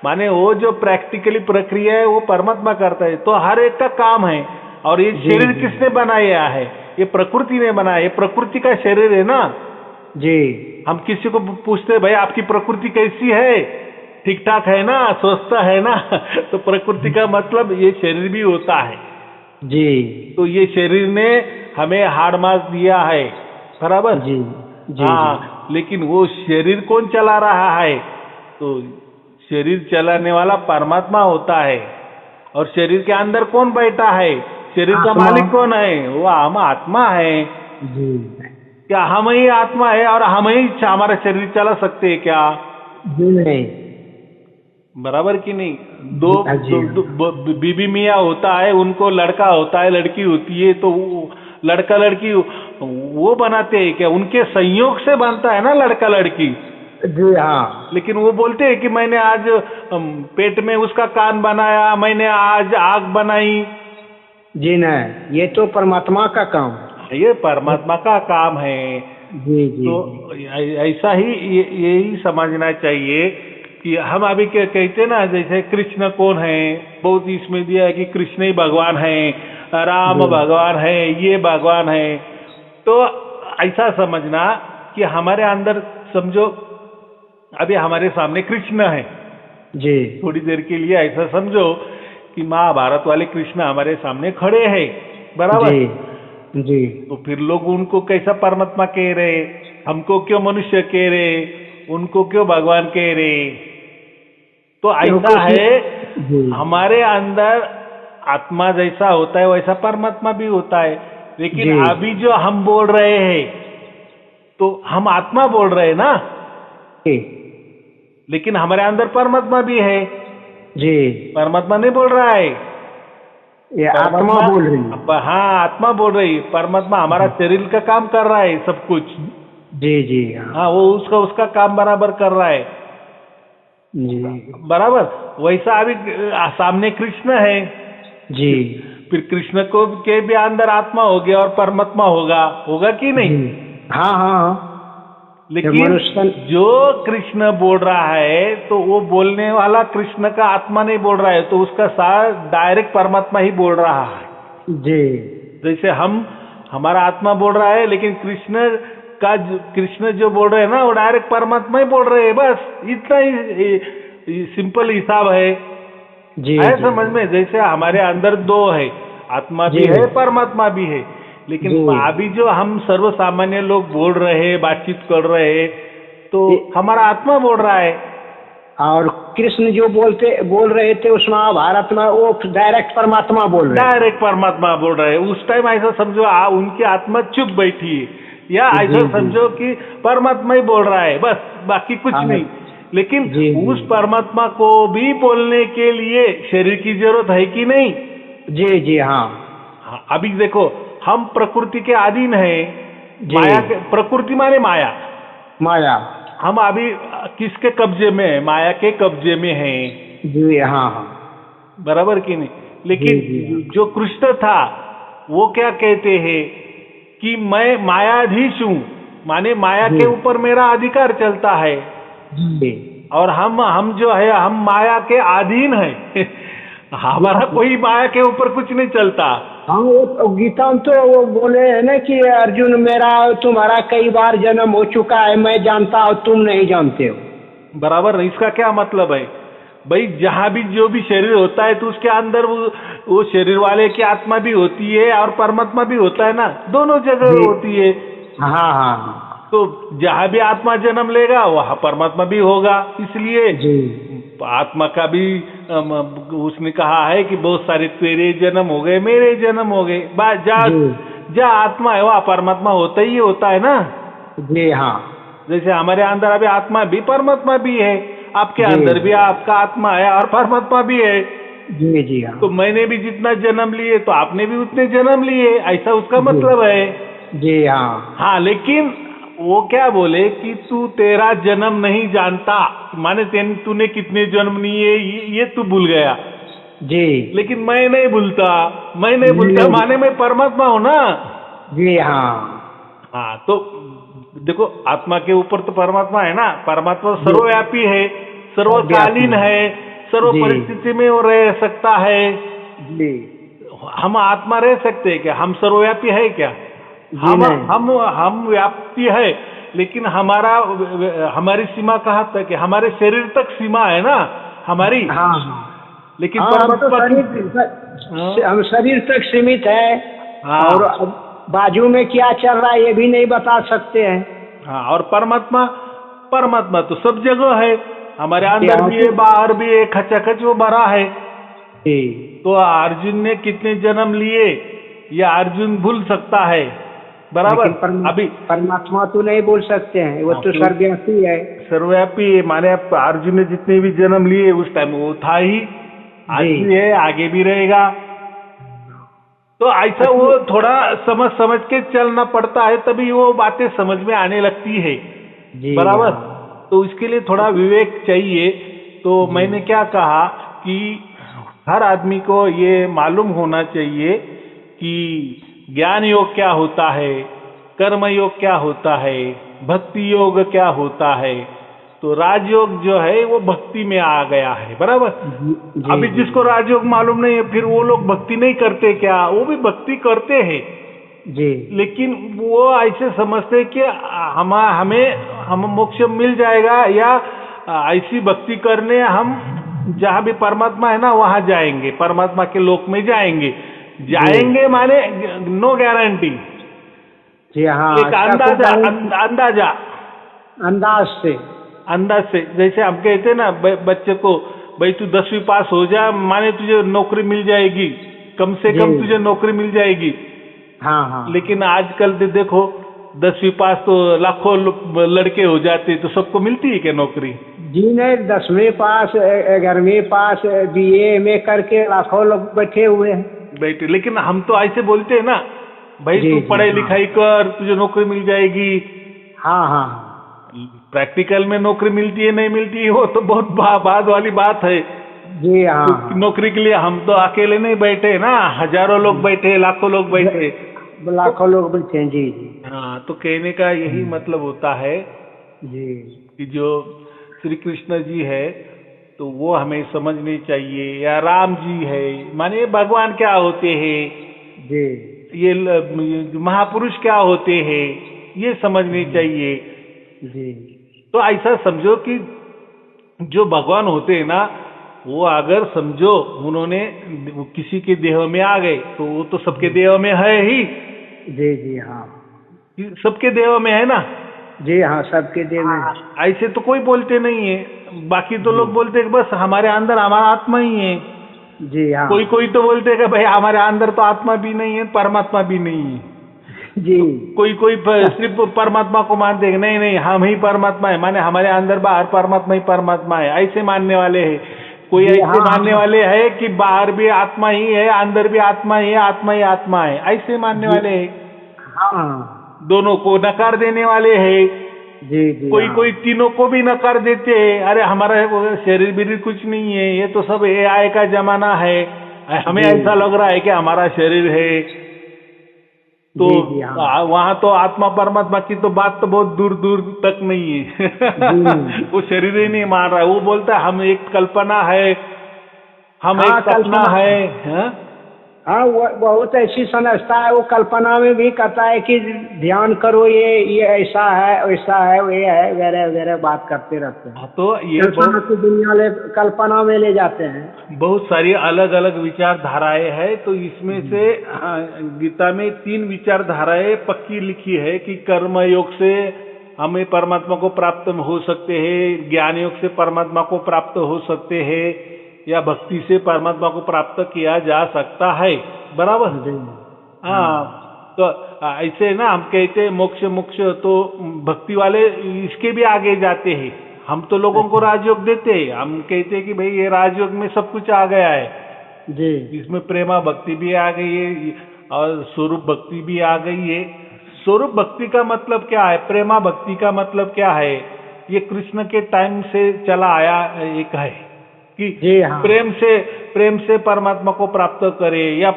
माने वो जो प्रैक्टिकली प्रक्रिया है वो परमात्मा करता है। तो हर एक का काम है। और ये शरीर किसने बनाया है? ये प्रकृति ने बनाया। ये प्रकृति का शरीर है ना जी। हम किसी को पूछते भाई आपकी प्रकृति कैसी है, ठीक ठाक है ना, स्वस्थ है ना? तो प्रकृति का मतलब ये शरीर भी होता है जी। तो ये शरीर ने हमें हाड़ मांस दिया है, बराबर जी जी हाँ। लेकिन वो शरीर कौन चला रहा है? तो शरीर चलाने वाला परमात्मा होता है। और शरीर के अंदर कौन बैठा है? शरीर का मालिक कौन है? वो हम आत्मा है जी। क्या हम ही आत्मा है और हम ही हमारा शरीर चला सकते हैं क्या? जी नहीं। बराबर कि नहीं? दो बीबी मियाँ होता है, उनको लड़का होता है, लड़की होती है, तो लड़का लड़की वो बनाते हैं क्या? उनके संयोग से बनता है ना लड़का लड़की। जी हाँ। लेकिन वो बोलते हैं कि मैंने आज पेट में उसका कान बनाया, मैंने आज आग बनाई। जी नहीं, ये तो परमात्मा का काम, ये परमात्मा का काम है। जी जी। तो ऐसा ही यही समझना चाहिए कि हम अभी क्या कहते ना, जैसे कृष्ण कौन है, बहुत इसमें दिया है कि कृष्ण ही भगवान है, राम भगवान है, ये भगवान है। तो ऐसा समझना कि हमारे अंदर समझो अभी हमारे सामने कृष्ण है जी। थोड़ी देर के लिए ऐसा समझो कि महाभारत वाले कृष्ण हमारे सामने खड़े हैं, बराबर जी जी। तो फिर लोग उनको कैसा परमात्मा कह रहे? हमको क्यों मनुष्य कह रहे, उनको क्यों भगवान कह रहे। तो ऐसा है, हमारे अंदर आत्मा जैसा होता है वैसा परमात्मा भी होता है। लेकिन अभी जो हम बोल रहे हैं तो हम आत्मा बोल रहे हैं ना, लेकिन हमारे अंदर परमात्मा भी है जी। परमात्मा नहीं बोल रहा है, ये आत्मा बोल रही है। हाँ, आत्मा बोल रही है। परमात्मा हमारा शरीर का काम कर रहा है सब कुछ। जी जी। हाँ, वो उसका काम बराबर कर रहा है जी बराबर। वैसा अभी सामने कृष्ण है जी। फिर कृष्ण को के भी अंदर आत्मा हो गया और परमात्मा होगा कि नहीं। हाँ हाँ हाँ। लेकिन जो कृष्ण बोल रहा है तो वो बोलने वाला कृष्ण का आत्मा नहीं बोल रहा है, तो उसका साथ डायरेक्ट परमात्मा ही बोल रहा है जी। जैसे हमारा आत्मा बोल रहा है, लेकिन कृष्ण जो बोल रहे हैं ना वो डायरेक्ट परमात्मा ही बोल रहे हैं। बस इतना ही सिंपल हिसाब है जी। है समझ में। जैसे हमारे अंदर दो है, आत्मा भी है परमात्मा भी है, लेकिन अभी जो हम सर्वसामान्य लोग बोल रहे हैं, बातचीत कर रहे हैं, तो हमारा आत्मा बोल रहा है। और कृष्ण जो बोल रहे थे उस महाभारत में वो डायरेक्ट परमात्मा बोल रहे हैं। डायरेक्ट परमात्मा बोल रहे हैं। उस टाइम ऐसा समझो उनकी आत्मा चुप बैठी है, या ऐसा समझो कि परमात्मा ही बोल रहा है बस, बाकी कुछ नहीं। लेकिन उस परमात्मा को भी बोलने के लिए शरीर की जरूरत है कि नहीं। जी जी। हाँ। अभी देखो, हम प्रकृति के अधीन है, माया के, प्रकृति माने माया। हम अभी किसके कब्जे में है, माया के कब्जे में हैं। जी हाँ। बराबर कि नहीं। लेकिन जो कृष्ण था वो क्या कहते हैं कि मैं मायाधीश हूँ, माने माया के ऊपर मेरा अधिकार चलता है। और हम जो है हम माया के अधीन है हमारा कोई माया के ऊपर कुछ नहीं चलता। हाँ, वो गीता में तो वो बोले है ना कि अर्जुन तुम्हारा कई बार जन्म हो चुका है, मैं जानता हूँ तुम नहीं जानते हो। बराबर। इसका क्या मतलब है भाई, जहाँ भी जो भी शरीर होता है तो उसके अंदर वो शरीर वाले की आत्मा भी होती है और परमात्मा भी होता है ना, दोनों जगह होती है। हाँ हाँ। तो जहाँ भी आत्मा जन्म लेगा वहाँ परमात्मा भी होगा। इसलिए आत्मा का भी उसने कहा है कि बहुत सारे तेरे जन्म हो गए, मेरे जन्म हो गए। जहाँ आत्मा है वहाँ परमात्मा होता ही होता है ना। जी हाँ। जैसे हमारे अंदर अभी आत्मा भी परमात्मा भी है, आपके अंदर भी आपका आत्मा है और परमात्मा भी है। जी जी हाँ। तो मैंने भी जितना जन्म लिए तो आपने भी उतने जन्म लिए, ऐसा उसका मतलब है। जी हाँ। हाँ, लेकिन वो क्या बोले कि तू तेरा जन्म नहीं जानता, माने तूने कितने जन्म लिए ये तू भूल गया। जी। लेकिन मैं नहीं भूलता माने मैं परमात्मा हूँ ना। जी हाँ। हाँ, तो देखो आत्मा के ऊपर तो परमात्मा है ना। परमात्मा सर्वव्यापी है, सर्वकालीन है, सर्व परिस्थिति में वो रह सकता है। जी। हम आत्मा रह सकते हैं क्या? हम सर्वव्यापी है क्या? हम व्याप्ति है, लेकिन हमारी सीमा कहाँ तक है? हमारे शरीर तक सीमा है ना हमारी। हाँ। लेकिन हम शरीर तक सीमित है। हाँ। और बाजू में क्या चल रहा है ये भी नहीं बता सकते हैं। हाँ, और परमात्मा तो सब जगह है, हमारे अंदर भी है, बाहर भी है, खचाखच वो भरा है। तो अर्जुन ने कितने जन्म लिए या अर्जुन भूल सकता है? बराबर। अभी परमात्मा तो नहीं बोल सकते हैं, वो तो सर्वव्यापी है। सर्वव्यापी माने अर्जुन ने जितने भी जन्म लिए उस टाइम वो था ही, आज भी है, आगे भी रहेगा। तो ऐसा वो थोड़ा समझ के चलना पड़ता है, तभी वो बातें समझ में आने लगती है। बराबर। तो इसके लिए थोड़ा विवेक चाहिए। तो मैंने क्या कहा कि हर आदमी को ये मालूम होना चाहिए कि ज्ञान योग क्या होता है, कर्म योग क्या होता है, भक्ति योग क्या होता है। तो राजयोग जो है वो भक्ति में आ गया है। बराबर। अभी जिसको राजयोग मालूम नहीं है फिर वो लोग भक्ति नहीं करते क्या? वो भी भक्ति करते हैं जी, लेकिन वो ऐसे समझते कि हम मोक्ष मिल जाएगा, या ऐसी भक्ति करने हम जहाँ भी परमात्मा है ना वहां जाएंगे, परमात्मा के लोक में जाएंगे माने नो गारंटी। जी हाँ, एक अंदाजा अंदाज से जैसे हम कहते हैं ना बच्चे को, भाई तू 10वीं पास हो जा, माने तुझे नौकरी मिल जाएगी, कम से कम तुझे नौकरी मिल जाएगी। हाँ हाँ। लेकिन आजकल देखो 10वीं पास तो लाखों लड़के हो जाते, तो सबको मिलती है क्या नौकरी? जी नहीं, 10वीं पास 11वीं पास BA में करके लाखों लोग बैठे हुए हैं। बैठे, लेकिन हम तो ऐसे बोलते हैं ना, भाई तू पढ़ाई लिखाई कर, तुझे नौकरी मिल जाएगी। हाँ हाँ। प्रैक्टिकल में नौकरी मिलती है नहीं मिलती है वो तो बहुत बाद वाली बात है। जी हाँ। नौकरी के लिए हम तो अकेले नहीं बैठे ना, हजारों लोग बैठे, लाखों लोग बैठे, लाखों लोग बैठे हैं। जी जी। हाँ, तो कहने का यही मतलब होता है जी कि जो श्री कृष्ण जी है तो वो हमें समझनी चाहिए, या राम जी है, माने भगवान क्या होते हैं, जी, ये महापुरुष क्या होते हैं, ये समझनी चाहिए। जी। तो ऐसा समझो कि जो भगवान होते हैं ना, वो अगर समझो उन्होंने किसी के देह में आ गए तो वो तो सबके देह में है ही। जी जी हाँ। सबके देह में है ना। जी हाँ, सबके देह में। ऐसे तो कोई बोलते नहीं है, बाकी तो लोग बोलते हैं बस हमारे अंदर हमारा आत्मा ही है। जी हाँ। कोई तो बोलते हैं कि भाई हमारे अंदर तो आत्मा भी नहीं है, परमात्मा भी नहीं है। जी। कोई सिर्फ परमात्मा को मानते हैं, नहीं हम ही परमात्मा है, माने हमारे अंदर बाहर परमात्मा ही परमात्मा है, ऐसे मानने वाले हैं। कोई ऐसे मानने वाले हैं कि बाहर भी आत्मा ही है, अंदर भी आत्मा ही है, आत्मा ही आत्मा है, ऐसे मानने वाले हैं। हाँ, दोनों को नकार देने वाले हैं। जी जी। कोई तीनों को भी नकार देते हैं, अरे हमारा शरीर भी कुछ नहीं है, ये तो सब AI का जमाना है, हमें ऐसा लग रहा है कि हमारा शरीर है। तो वहां तो आत्मा परमात्मा की तो बात तो बहुत दूर दूर तक नहीं है। वो शरीर ही नहीं मान रहा है, वो बोलता है हम एक कल्पना है, हम एक सपना है। हाँ, वो बहुत ऐसी समझता है, वो कल्पना में भी कहता है कि ध्यान करो, ये ऐसा है वैसा है, ये है वगैरह वगैरह बात करते रहते हैं। तो ये बहुत दुनिया कल्पना में ले जाते हैं। बहुत सारी अलग अलग विचारधाराएं हैं। तो इसमें से गीता में 3 विचारधाराएं पक्की लिखी है कि कर्म योग से हमें परमात्मा को प्राप्त हो सकते हैं, ज्ञान योग से परमात्मा को प्राप्त हो सकते हैं, या भक्ति से परमात्मा को प्राप्त किया जा सकता है। बराबर। हाँ, तो ऐसे ना हम कहते हैं मोक्ष तो भक्ति वाले इसके भी आगे जाते हैं। हम तो लोगों को राजयोग देते हैं, हम कहते हैं कि भाई ये राजयोग में सब कुछ आ गया है जी, इसमें प्रेमा भक्ति भी आ गई है और स्वरूप भक्ति भी आ गई है। स्वरूप भक्ति का मतलब क्या है, प्रेमा भक्ति का मतलब क्या है, ये कृष्ण के टाइम से चला आया एक है कि हाँ। प्रेम से परमात्मा को प्राप्त करे या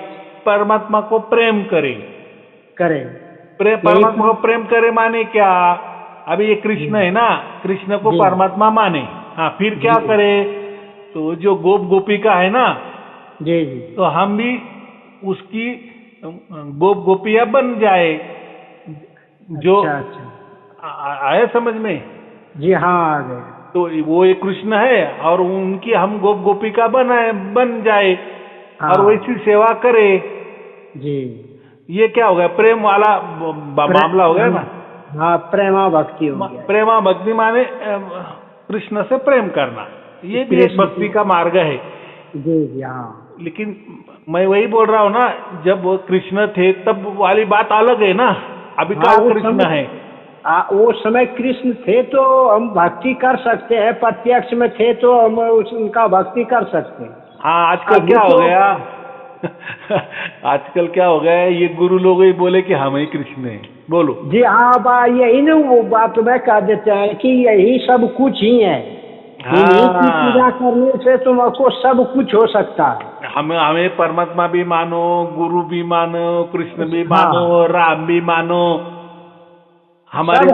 परमात्मा को प्रेम करे। परमात्मा को प्रेम करे माने क्या, अभी ये कृष्ण है ना, कृष्ण को परमात्मा माने, हाँ फिर क्या करे, तो जो गोपिका है ना, जी, तो हम भी उसकी गोपिया बन जाए। जो आया समझ में? जी हाँ, आ गए। तो वो एक कृष्ण है और उनकी हम गोपिका बन जाए और वैसी सेवा करे। जी, ये क्या हो गया, प्रेम वाला मामला हो गया ना। हाँ, प्रेमा भक्ति हो गया। प्रेमा भक्ति माने कृष्ण से प्रेम करना, ये भी एक भक्ति का मार्ग है। जी जी हाँ। लेकिन मैं वही बोल रहा हूँ ना, जब वो कृष्ण थे तब वाली बात अलग है ना, अभी का कृष्ण है। वो समय कृष्ण थे तो हम भक्ति कर सकते हैं, प्रत्यक्ष में थे तो हम उनका भक्ति कर सकते हैं। हाँ, आजकल क्या हो गया आजकल क्या हो गया, ये गुरु लोग ही बोले कि हम ही कृष्ण हैं। बोलो। जी हाँ, यही ना वो बात में कह देते हैं कि यही सब कुछ ही है। पूजा करने से तुमको सब कुछ हो सकता है। हमें परमात्मा भी मानो, गुरु भी मानो, कृष्ण भी मानो, राम भी मानो, हमारे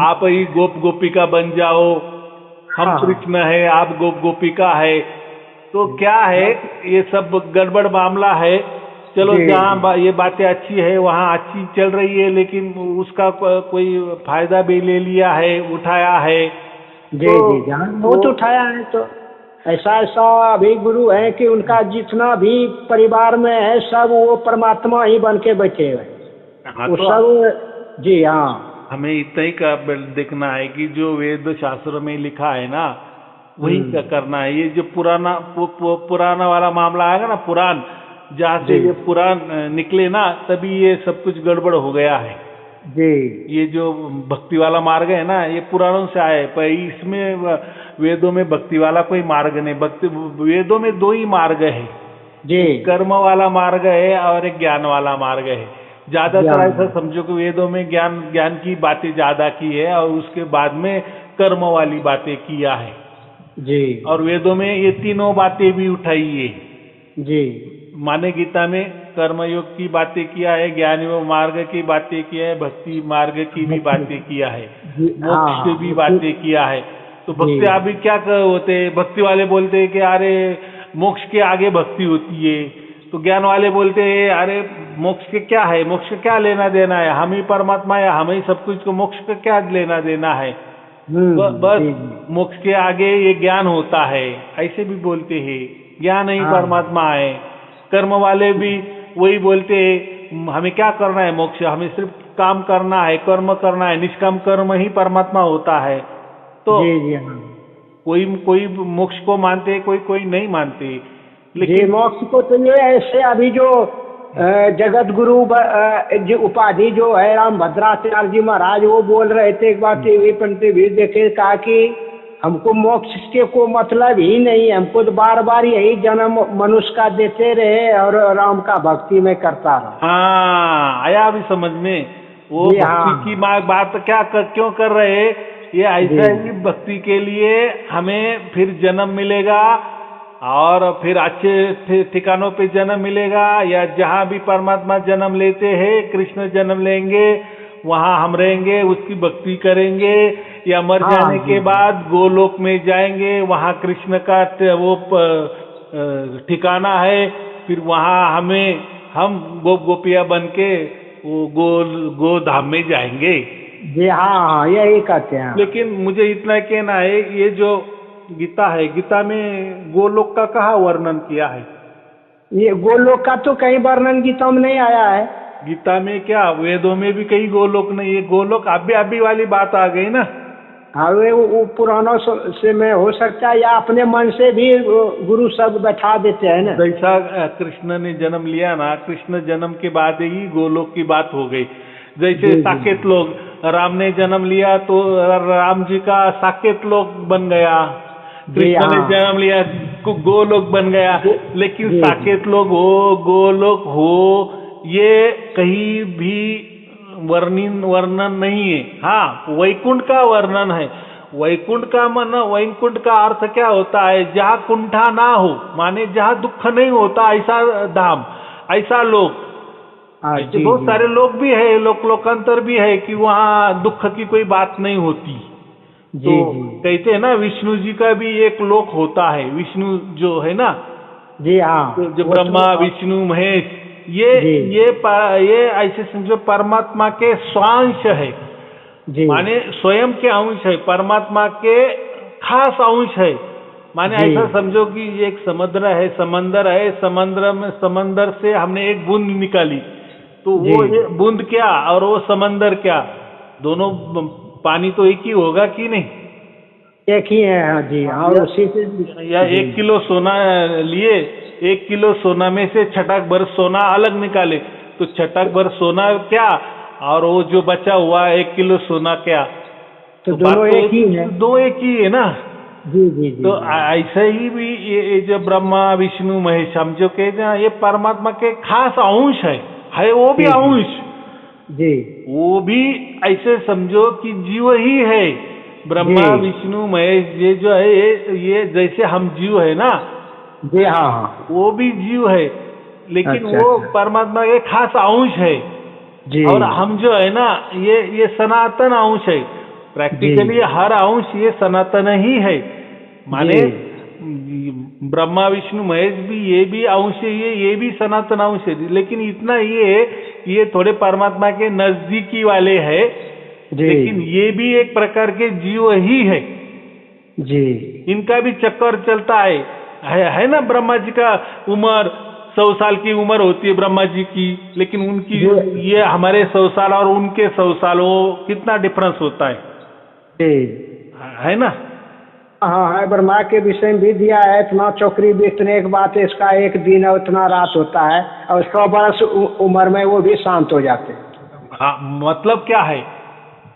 आप ही गोपिका बन जाओ। हम कृष्ण है, आप गोपिका है, तो क्या है, ये सब गड़बड़ मामला है। चलो जहाँ ये बातें अच्छी है वहाँ अच्छी चल रही है, लेकिन उसका कोई फायदा भी ले लिया है, उठाया है। जी जी, बहुत उठाया है। तो ऐसा अभी गुरु है कि उनका जितना भी परिवार में है सब वो परमात्मा ही बन के बैठे हुए। वो सब जी हाँ। हमें इतना ही देखना है कि जो वेद शास्त्र में लिखा है ना वही क्या करना है। ये जो पुराना वाला मामला आएगा ना, पुराण जहाँ से जी ये पुराण निकले ना, तभी ये सब कुछ गड़बड़ हो गया है। जी ये जो भक्ति वाला मार्ग है ना, ये पुराणों से आए, पर इसमें वेदों में भक्ति वाला कोई मार्ग नहीं। भक्ति वेदों में दो ही मार्ग है, जी। कर्म वाला मार्ग है और एक ज्ञान वाला मार्ग है। ज्यादातर ज्ञान। ऐसा समझो कि वेदों में ज्ञान की बातें ज्यादा की है और उसके बाद में कर्म वाली बातें किया है। जी और वेदों में ये तीनों बातें भी उठाई है। जी माने गीता में कर्मयोग की बातें किया है, ज्ञान योग मार्ग की बातें किया है, भक्ति मार्ग की भी बातें किया है, जी हाँ मोक्ष की हाँ भी बातें किया है। तो भक्ति जी अभी क्या होते हैं, भक्ति वाले बोलते हैं कि अरे मोक्ष के आगे भक्ति होती है। तो ज्ञान वाले बोलते हैं अरे मोक्ष के क्या है, मोक्ष का क्या लेना देना है, हम ही परमात्मा है, हम ही सब कुछ को, मोक्ष का क्या लेना देना है। बस जी मोक्ष के आगे ये ज्ञान होता है, ऐसे भी बोलते हैं। ज्ञान ही हाँ परमात्मा है। कर्म वाले भी वही बोलते हैं हमें क्या करना है, मोक्ष, हमें सिर्फ काम करना है, कर्म करना है, निष्काम कर्म ही परमात्मा होता है। तो जी जी हाँ कोई कोई मोक्ष को मानते, कोई कोई नहीं मानते। जी। लेकिन मोक्ष को तो ये ऐसे अभी जो जगत गुरु जो उपाधि जो है राम भद्राचार्य जी महाराज वो बोल रहे थे एक बार टीवी पर भी देखे, कहा कि हमको मोक्ष के को मतलब ही नहीं, हमको तो बार बार यही जन्म मनुष्य का देते रहे और राम का भक्ति में करता रहा। हाँ, आया अभी समझ में। वो जी भक्ति हाँ की बात क्यों कर रहे, ये ऐसा ही भक्ति के लिए हमें फिर जन्म मिलेगा और फिर अच्छे ठिकानों पे जन्म मिलेगा, या जहाँ भी परमात्मा जन्म लेते हैं, कृष्ण जन्म लेंगे वहाँ हम रहेंगे, उसकी भक्ति करेंगे, या मर हाँ जाने जी के बाद गोलोक में जाएंगे, वहाँ कृष्ण का वो ठिकाना है, फिर वहाँ हम गोपिया बन के वो गोधाम में जाएंगे। जी हाँ हाँ यही कहते हैं। लेकिन मुझे इतना कहना है, ये जो गीता है, गीता में गोलोक का कहाँ वर्णन किया है? ये गोलोक का तो कहीं वर्णन गीता में नहीं आया है। गीता में क्या, वेदों में भी कहीं गोलोक नहीं है। गोलोक अभी वाली बात आ गई ना। हाँ वो पुरानों से में हो सकता है, या अपने मन से भी गुरु सब बैठा देते हैं ना। जैसा कृष्ण ने जन्म लिया ना, कृष्ण जन्म के बाद ही गोलोक की बात हो गई। जैसे साकेत लोग, राम ने जन्म लिया तो राम जी का साकेत लोक बन गया, कृष्ण ने जन्म लिया गोलोक बन गया। लेकिन साकेत लोग हो, गोलोक हो, ये कहीं भी वर्णन नहीं है। हाँ, वैकुंठ का वर्णन है। वैकुंठ का अर्थ क्या होता है? जहाँ कुंठा ना हो, माने जहाँ दुख नहीं होता, ऐसा धाम, ऐसा लोक। ऐसे बहुत सारे लोग भी है, लोकांतर भी है कि वहाँ दुख की कोई बात नहीं होती। तो कहते हैं ना, विष्णु जी का भी एक लोक होता है, विष्णु जो है ना, जी हाँ, तो जो ब्रह्मा विष्णु महेश, ये ऐसे समझो परमात्मा के स्वांश है, माने स्वयं के अंश है, परमात्मा के खास अंश है। माने ऐसा समझो कि एक समंदर है, समंदर से हमने एक बूंद निकाली, तो वो ये बूंद क्या और वो समंदर क्या, दोनों पानी तो एक ही होगा कि नहीं? एक ही है जी। और उसी से या 1 किलो सोना लिए, 1 किलो सोना में से छटाक भर सोना अलग निकाले, तो छटाक भर सोना क्या और वो जो बचा हुआ 1 किलो सोना क्या? तो दोनों एक ही है। दो एक ही है ना। जी। तो ऐसे ही भी ये जो ब्रह्मा विष्णु महेश हम जो कहते हैं, ये परमात्मा के खास अंश है वो भी अंश जी। वो भी ऐसे समझो कि जीव ही है। ब्रह्मा विष्णु महेश ये जो है, ये जैसे हम जीव है ना, जी हाँ, वो भी जीव है, लेकिन वो परमात्मा के खास अंश है जी। और हम जो है ना, ये सनातन अंश है। प्रैक्टिकली हर अंश ये सनातन ही है। माने ब्रह्मा विष्णु महेश भी, ये भी अंश है, ये भी सनातन अंश है। लेकिन इतना ये थोड़े परमात्मा के नजदीकी वाले है, लेकिन ये भी एक प्रकार के जीव ही है जी। इनका भी चक्कर चलता है ना। ब्रह्मा जी का उम्र 100 साल की उम्र होती है ब्रह्मा जी की, लेकिन उनकी ये हमारे 100 साल और उनके 100 साल, वो कितना डिफरेंस होता है ना? हाँ है, ब्रह्मा के विषय में भी दिया है, इतना चौकरी बीतने के बाद इसका एक दिन और इतना रात होता है, और 100 वर्ष उम्र में वो भी शांत हो जाते हैं। हाँ, मतलब क्या है,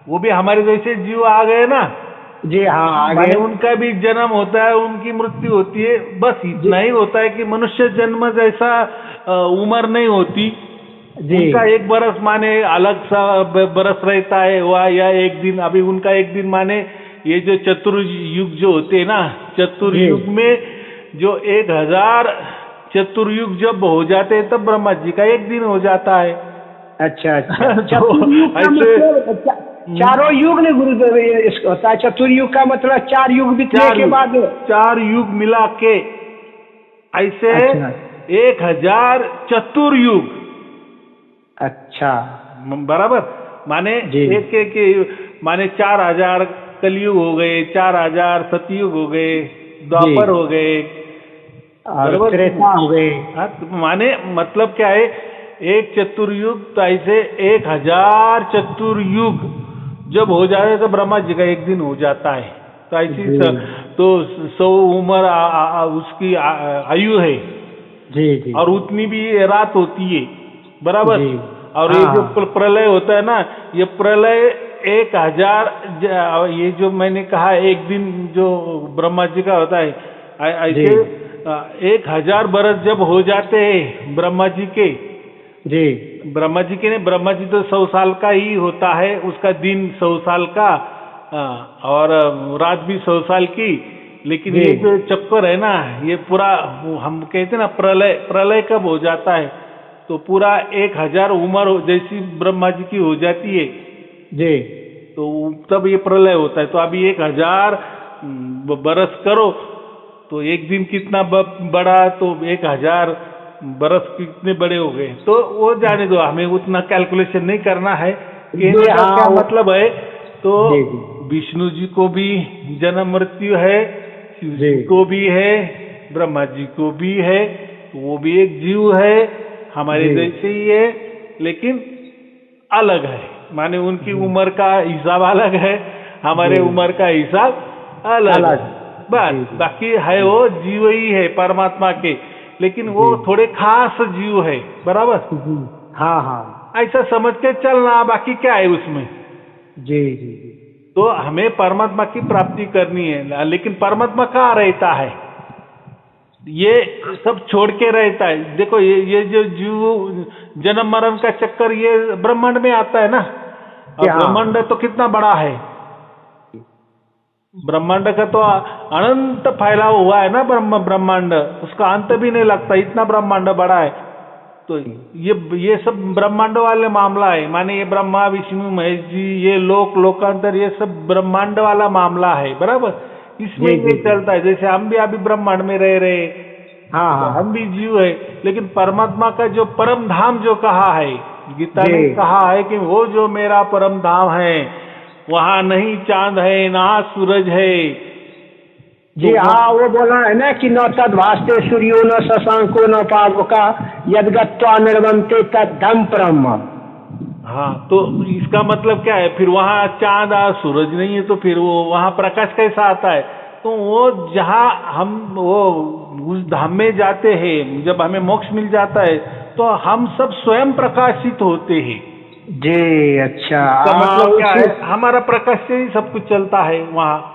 वो भी हमारे जैसे जीव आ गए ना। जी हाँ, आगे माने उनका भी जन्म होता है, उनकी मृत्यु होती है, बस इतना ही होता है कि मनुष्य जन्म जैसा उम्र नहीं होती जी। उनका 1 बरस माने अलग सा बरस रहता है वह, या एक दिन, अभी उनका एक दिन माने ये जो चतुर्युग जो होते हैं ना, चतुर्युग में जो 1000 चतुर्युग जब हो जाते हैं तब ब्रह्मा जी का एक दिन हो जाता है। अच्छा चतुर्युग का मतलब चारों युग ने गुरुदेव इसको होता है। चतुर्युग का मतलब 4 युग बीतने के बाद, 4 युग मिला के ऐसे 1000 चतुर्युग। अच्छा, बराबर, माने एक माने 4000 कलयुग हो गए, 4000 सतयुग हो गए, द्वापर हो गए, त्रेता हो गए। माने मतलब क्या है, एक चतुर्युग, तो ऐसे 1000 चतुर्युग जब हो जाए तो ब्रह्मा जी का एक दिन हो जाता है। तो ऐसी तो 100 उम्र उसकी आयु है जी। और उतनी भी रात होती है, बराबर। और ये जो प्रलय होता है ना, ये प्रलय 1000, ये जो मैंने कहा एक दिन जो ब्रह्मा जी का होता है, ऐसे 1000 बरस जब हो जाते हैं ब्रह्मा जी के जी, ब्रह्मा जी के नहीं, ब्रह्मा जी तो 100 साल का ही होता है, उसका दिन 100 साल का और रात भी 100 साल की। लेकिन ये जो चक्कर है ना, ये पूरा हम कहते हैं ना प्रलय कब हो जाता है, तो पूरा 1000 उम्र जैसी ब्रह्मा जी की हो जाती है जी, तो तब ये प्रलय होता है। तो अभी 1000 बरस करो तो एक दिन कितना बड़ा, तो 1000 बरस कितने बड़े हो गए। तो वो जाने दो, हमें उतना कैलकुलेशन नहीं करना है। कहने का क्या मतलब है, तो विष्णु जी को भी जन्म मृत्यु है, शिव जी को भी है, ब्रह्मा जी को भी है, वो भी एक जीव है, हमारे जैसे ही है, लेकिन अलग है। माने उनकी उम्र का हिसाब अलग है, हमारे उम्र का हिसाब अलग है, बस। बाकी है वो जीव ही है परमात्मा के, लेकिन वो थोड़े खास जीव है, बराबर। हाँ हाँ, ऐसा समझ के चलना, बाकी क्या है उसमें जी जी। तो हमें परमात्मा की प्राप्ति करनी है, लेकिन परमात्मा कहाँ रहता है, ये सब छोड़ के रहता है। देखो ये जो जीव जन्म मरण का चक्कर, ये ब्रह्मांड में आता है ना, और ब्रह्मांड तो कितना बड़ा है, ब्रह्मांड का तो अनंत फैला हुआ है ना ब्रह्मांड, उसका अंत भी नहीं लगता, इतना ब्रह्मांड बड़ा है। तो ये सब ब्रह्मांड वाले मामला है, माने ये ब्रह्मा विष्णु महेश जी, ये लोकांतर, ये सब ब्रह्मांड वाला मामला है, बराबर। इसमें ये चलता है, जैसे हम भी अभी ब्रह्मांड में रह रहे, हाँ, हम भी जीव है, लेकिन परमात्मा का जो परम धाम जो कहा है, गीता ने कहा है कि वो जो मेरा परम धाम है, वहाँ नहीं चांद है ना सूरज है जी। हाँ, वो बोला है ना कि न तद भास्ते सूर्यो न शशांको न पावका यद्गत्वा निर्वंते तद्धम ब्रह्म। हाँ, तो इसका मतलब क्या है, फिर वहाँ चांद और सूरज नहीं है, तो फिर वो वहाँ प्रकाश कैसा आता है? तो वो जहाँ हम वो उस धाम में जाते हैं, जब हमें मोक्ष मिल जाता है, तो हम सब स्वयं प्रकाशित होते हैं जी। अच्छा, मतलब क्या है, हमारा प्रकाश से ही सब कुछ चलता है वहाँ।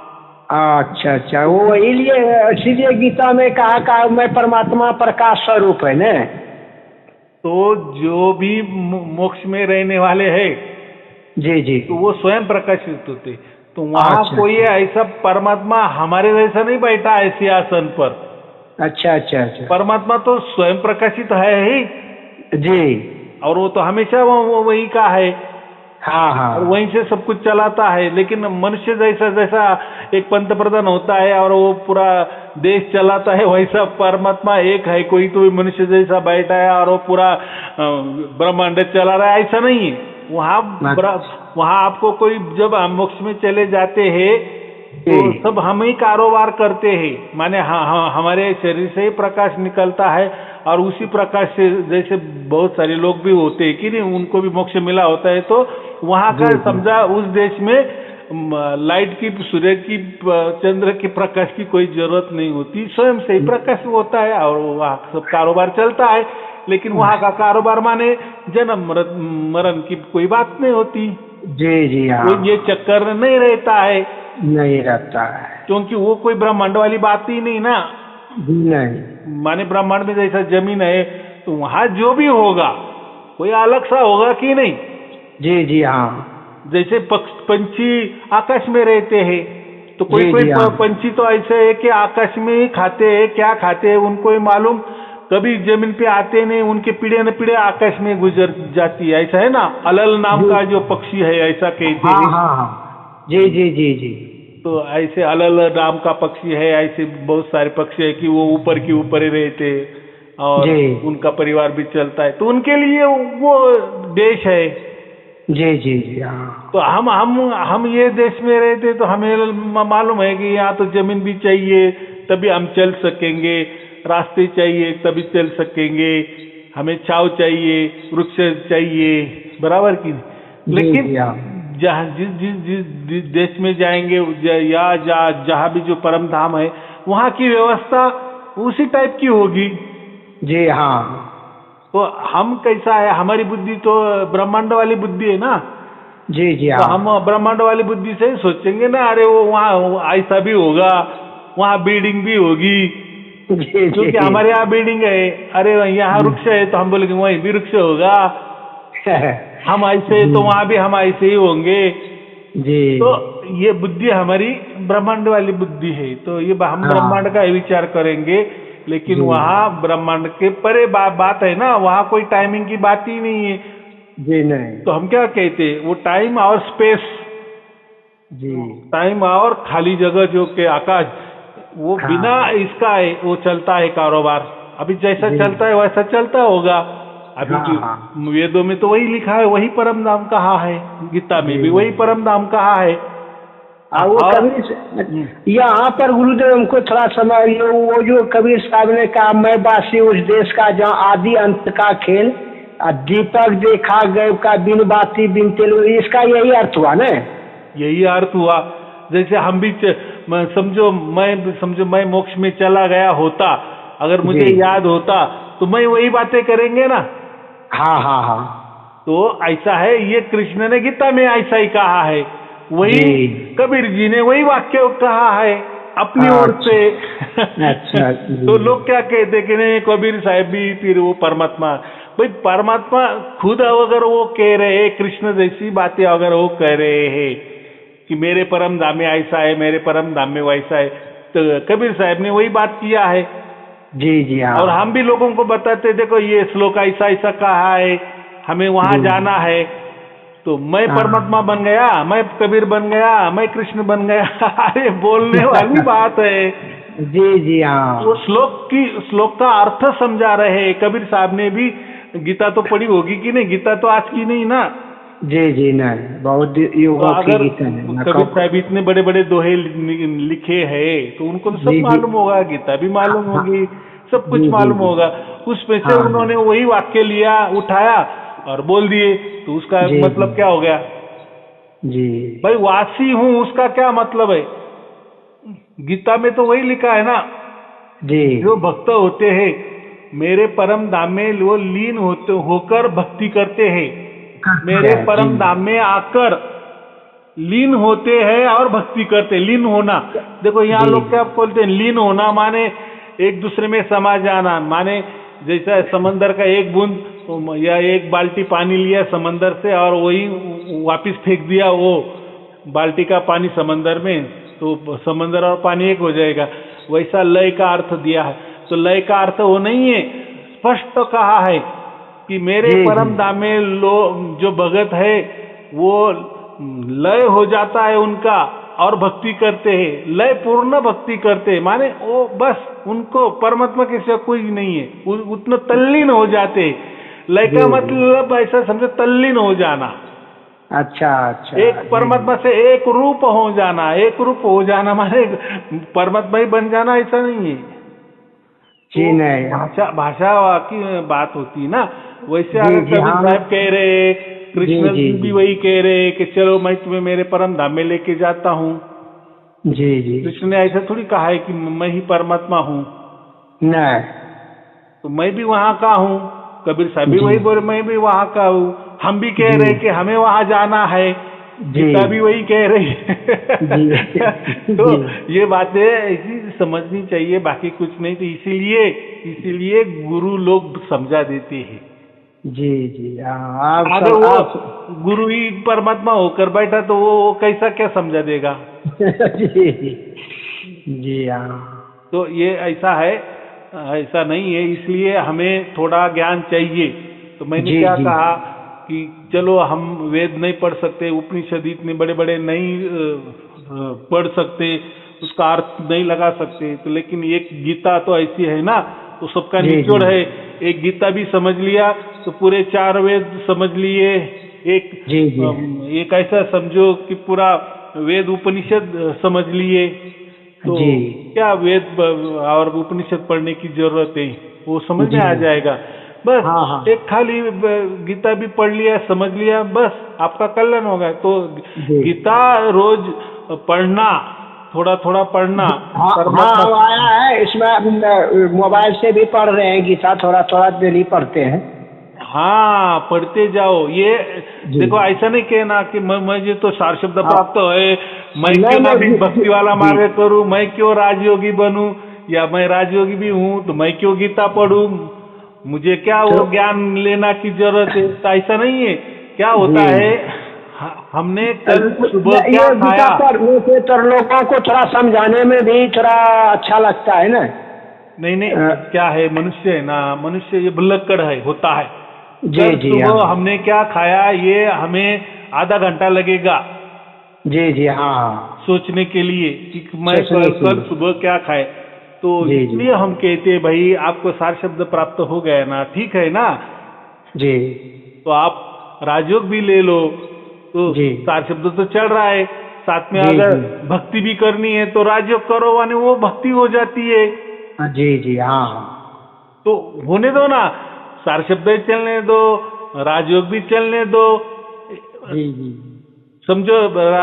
अच्छा अच्छा, वो इसीलिए गीता में कहा मैं परमात्मा प्रकाश स्वरूप है ना। तो जो भी मोक्ष में रहने वाले हैं जी जी, तो वो स्वयं प्रकाशित होते, तो वहाँ कोई ऐसा परमात्मा हमारे जैसा नहीं बैठा है सिंहासन पर। अच्छा अच्छा अच्छा, परमात्मा तो स्वयं प्रकाशित है ही जी, और वो तो हमेशा वही का है, हाँ हाँ, और वहीं से सब कुछ चलाता है। लेकिन मनुष्य जैसा एक पंतप्रधान होता है और वो पूरा देश चलाता है, वैसा परमात्मा एक है, कोई तो मनुष्य जैसा बैठा है और वो पूरा ब्रह्मांड चला रहा है, ऐसा नहीं है। वहाँ आपको कोई, जब हम मोक्ष में चले जाते हैं तो सब हम ही कारोबार करते हैं, माने हमारे शरीर से ही प्रकाश निकलता है और उसी प्रकाश से जैसे बहुत सारे लोग भी होते हैं कि नहीं, उनको भी मोक्ष मिला होता है, तो वहाँ का समझा उस देश में लाइट की, सूर्य की, चंद्र के प्रकाश की कोई जरूरत नहीं होती, स्वयं से ही प्रकाश होता है और वहाँ सब कारोबार चलता है। लेकिन वहाँ का कारोबार माने जन्म मरण की कोई बात नहीं होती। जी जी हाँ, कोई ये चक्कर नहीं रहता है, नहीं रहता है, क्योंकि वो कोई ब्रह्मांड वाली बात ही नहीं ना। नहीं, माने ब्रह्मांड में जैसा जमीन है तो वहाँ जो भी होगा कोई अलग सा होगा कि नहीं। जी जी हाँ, जैसे पंछी आकाश में रहते हैं, तो कोई जी, कोई जी, हाँ। पंछी तो ऐसे है कि आकाश में ही खाते हैं, क्या खाते हैं उनको ही मालूम, कभी जमीन पे आते नहीं, उनके पीढ़े न पीढ़े आकाश में गुजर जाती है, ऐसा है ना। अलल नाम का जो पक्षी है ऐसा कहते हाँ हैं। हाँ हाँ, जी जी जी जी, तो ऐसे अलल नाम का पक्षी है, ऐसे बहुत सारे पक्षी है कि वो ऊपर की ऊपर ही रहते हैं और जी, उनका परिवार भी चलता है, तो उनके लिए वो देश है। जी जी जी हाँ, तो हम ये देश में रहते तो हमें मालूम है कि यहाँ तो जमीन भी चाहिए तभी हम चल सकेंगे, रास्ते चाहिए तभी चल सकेंगे, हमें छाव चाहिए, वृक्ष चाहिए, बराबर की नहीं। जी लेकिन जी हाँ, जहाँ जिस देश में जाएंगे या जहाँ भी जो परम धाम है वहाँ की व्यवस्था उसी टाइप की होगी। जी हाँ, तो हम कैसा है, हमारी बुद्धि तो ब्रह्मांड वाली बुद्धि है ना। जी जी तो हाँ, हम ब्रह्मांड वाली बुद्धि से ही सोचेंगे ना, अरे वो वहाँ ऐसा भी होगा, वहाँ बिल्डिंग भी होगी, जी क्योंकि जी, हमारे यहाँ बिल्डिंग है, अरे यहाँ वृक्ष है तो हम बोलेंगे वहीं भी वृक्ष होगा, हम ऐसे तो वहाँ भी हम ऐसे ही होंगे। जी, तो ये बुद्धि हमारी ब्रह्मांड वाली बुद्धि है, तो ये हम हाँ, ब्रह्मांड का ही विचार करेंगे। लेकिन जी, वहाँ ब्रह्मांड के परे बात है ना, वहाँ कोई टाइमिंग की बात ही नहीं है। जी नहीं, तो हम क्या कहते हैं, वो टाइम और स्पेस, जी, टाइम और खाली जगह जो के आकाश, वो हाँ, बिना इसका है वो चलता है कारोबार। अभी जैसा जी, चलता है वैसा चलता होगा। अभी हाँ जो हाँ, वेदों में तो वही लिखा है, वही परम धाम कहा है, गीता में भी जी, वही परम धाम कहा है। वो और कबीर यहाँ पर गुरुदेव हमको थोड़ा समय, वो जो कबीर साहब ने कहा, मैं बासी उस देश का जहाँ आदि अंत का खेल, दीपक देखा गैब का, बिन बाती बिन तेल, इसका यही अर्थ हुआ ना। यही अर्थ हुआ। जैसे हम भी समझो मैं मोक्ष में चला गया होता, अगर मुझे जी, याद होता तो मैं वही बातें करेंगे ना। हाँ हाँ हाँ, तो ऐसा है, ये कृष्ण ने गीता में ऐसा ही कहा है, वही जी, कबीर जी ने वही वाक्य कहा है अपनी ओर अच्छा, से। अच्छा, तो जी, लोग क्या कहते कि नहीं कबीर साहब भी फिर वो परमात्मा, भाई परमात्मा खुद अगर वो कह रहे हैं, कृष्ण जैसी बातें अगर वो कह रहे हैं कि मेरे परम धाम में ऐसा है, मेरे परम धाम में वैसा है, तो कबीर साहब ने वही बात किया है। जी जी हाँ, और हम भी लोगों को बताते, देखो ये श्लोक ऐसा ऐसा कहा है, हमें वहां जी, जाना है। तो मैं हाँ, परमात्मा बन गया, मैं कबीर बन गया, मैं कृष्ण बन गया। अरे बोलने वाली बात है। जी जी वो हाँ, श्लोक का अर्थ समझा रहे हैं। कबीर साहब ने भी गीता तो पढ़ी होगी कि नहीं, गीता तो आज की नहीं ना। जी जी नहीं, बहुत तो युगों की अगर गीता है ना, कबीर साहब इतने बड़े बड़े दोहे लिखे हैं तो उनको तो सब जी जी, मालूम होगा, गीता भी मालूम हाँ, होगी, सब कुछ जी जी मालूम जी, होगा। उसमें से हाँ, उन्होंने वही वाक्य लिया, उठाया और बोल दिए, तो उसका जी मतलब क्या हो गया। जी, भाई वासी हूं उसका क्या मतलब है, गीता में तो वही लिखा है ना। जी, जो भक्त होते हैं मेरे परम धाम में वो लीन होकर भक्ति करते हैं, मेरे जी, परम धाम में आकर लीन होते हैं और भक्ति करते हैं। लीन होना, देखो यहाँ जी, लोग क्या बोलते हैं, लीन होना माने एक दूसरे में समा जाना, माने जैसा समंदर का एक बूंद या एक बाल्टी पानी लिया समंदर से और वही वापस फेंक दिया वो बाल्टी का पानी समंदर में, तो समंदर और पानी एक हो जाएगा। वैसा लय का अर्थ दिया है। तो लय का अर्थ वो नहीं है, स्पष्ट कहा है कि मेरे जी, परम धाम में जो भगत है वो लय हो जाता है उनका और भक्ति करते हैं, लय पूर्ण भक्ति करते हैं, माने वो बस उनको परमात्मा के सिवा कोई नहीं है, उतना तल्लीन हो जाते हैं। लय का जी, मतलब ऐसा समझो तल्लीन हो जाना, अच्छा अच्छा, एक जी, परमात्मा से एक रूप हो जाना। एक रूप हो जाना माने परमात्मा ही बन जाना ऐसा नहीं है। जी तो नहीं। भाषा भाषा की बात होती है ना। वैसे जी अगर जी कबीर हाँ। साहब कह रहे, जी कृष्ण जी जी भी जी वही कह रहे कि चलो मैं तुम्हें मेरे परम धाम में लेके जाता हूँ। जी जी। कृष्ण ने ऐसा थोड़ी कहा है कि मैं ही परमात्मा हूँ। नहीं। तो मैं भी वहाँ का हूँ। कबीर साहब भी जी वही बोले मैं भी वहाँ का हूँ। हम भी कह जी रहे कि हमें वहाँ जाना है। जी गीता भी वही कह रही है। जी तो जी ये बातें ऐसी समझनी चाहिए, बाकी कुछ नहीं। तो इसीलिए इसीलिए गुरु लोग समझा देते हैं। जी जी हाँ। आप अगर सब आप वो गुरु ही परमात्मा होकर बैठा तो वो कैसा क्या समझा देगा। जी जी जी हाँ। तो ये ऐसा है, ऐसा नहीं है। इसलिए हमें थोड़ा ज्ञान चाहिए। तो मैंने जी क्या जी कहा कि चलो हम वेद नहीं पढ़ सकते, उपनिषद इतने बड़े बड़े नहीं पढ़ सकते, उसका अर्थ नहीं लगा सकते, तो लेकिन एक गीता तो ऐसी है ना, तो सबका जी जी निचोड़ है। एक गीता भी समझ लिया तो पूरे 4 वेद समझ लिए। एक जी जी एक ऐसा समझो कि पूरा वेद उपनिषद समझ लिए। तो जी क्या वेद और उपनिषद पढ़ने की जरूरत है, वो समझ में जी आ जाएगा। बस हाँ हाँ। एक खाली गीता भी पढ़ लिया, समझ लिया, बस आपका कल्याण होगा। तो जी गीता रोज पढ़ना, थोड़ा थोड़ा पढ़ना हाँ हाँ परमात्मा। अब आया है इसमें। मोबाइल से भी पढ़ रहे हैं गीता, थोड़ा थोड़ा डेली पढ़ते हैं। हाँ, पढ़ते जाओ। ये जी देखो, ऐसा नहीं कहना कि मुझे तो सार शब्द हाँ प्राप्त है, मैं नहीं क्यों ना भी नहीं भक्ति वाला जी मार्ग करूं, मैं क्यों राजयोगी बनूं, या मैं राजयोगी भी हूं तो मैं क्यों गीता पढ़ूं, मुझे क्या तो वो ज्ञान लेना की जरूरत है। तो ऐसा नहीं है। क्या होता जी है, हमने कल सुबह ये क्या गीता खाया। पढ़ने से तो लोगों को थोड़ा समझाने में भी थोड़ा अच्छा लगता है ना। नहीं नहीं, अ, क्या है, मनुष्य है ना, मनुष्य ये भुलक्कड़ है, होता है। जी कल जी हाँ। सुबह हमने क्या खाया, ये हमें आधा घंटा लगेगा जी जी हाँ। सोचने के लिए कि मैं सोचने कल के कल लिए। सुबह क्या खाए। तो जी जी इसलिए हम कहते हैं भाई आपको सार शब्द प्राप्त हो गया ना, ठीक है ना, जी तो आप राजयोग भी ले लो। तो जी सार शब्द तो चल रहा है, साथ में जी अगर जी भक्ति भी करनी है तो राजयोग करो, यानी वो भक्ति हो जाती है। जी जी हाँ हाँ। तो होने दो ना, सार शब्द ही चलने दो, राजयोग भी चलने दो। जी जी समझो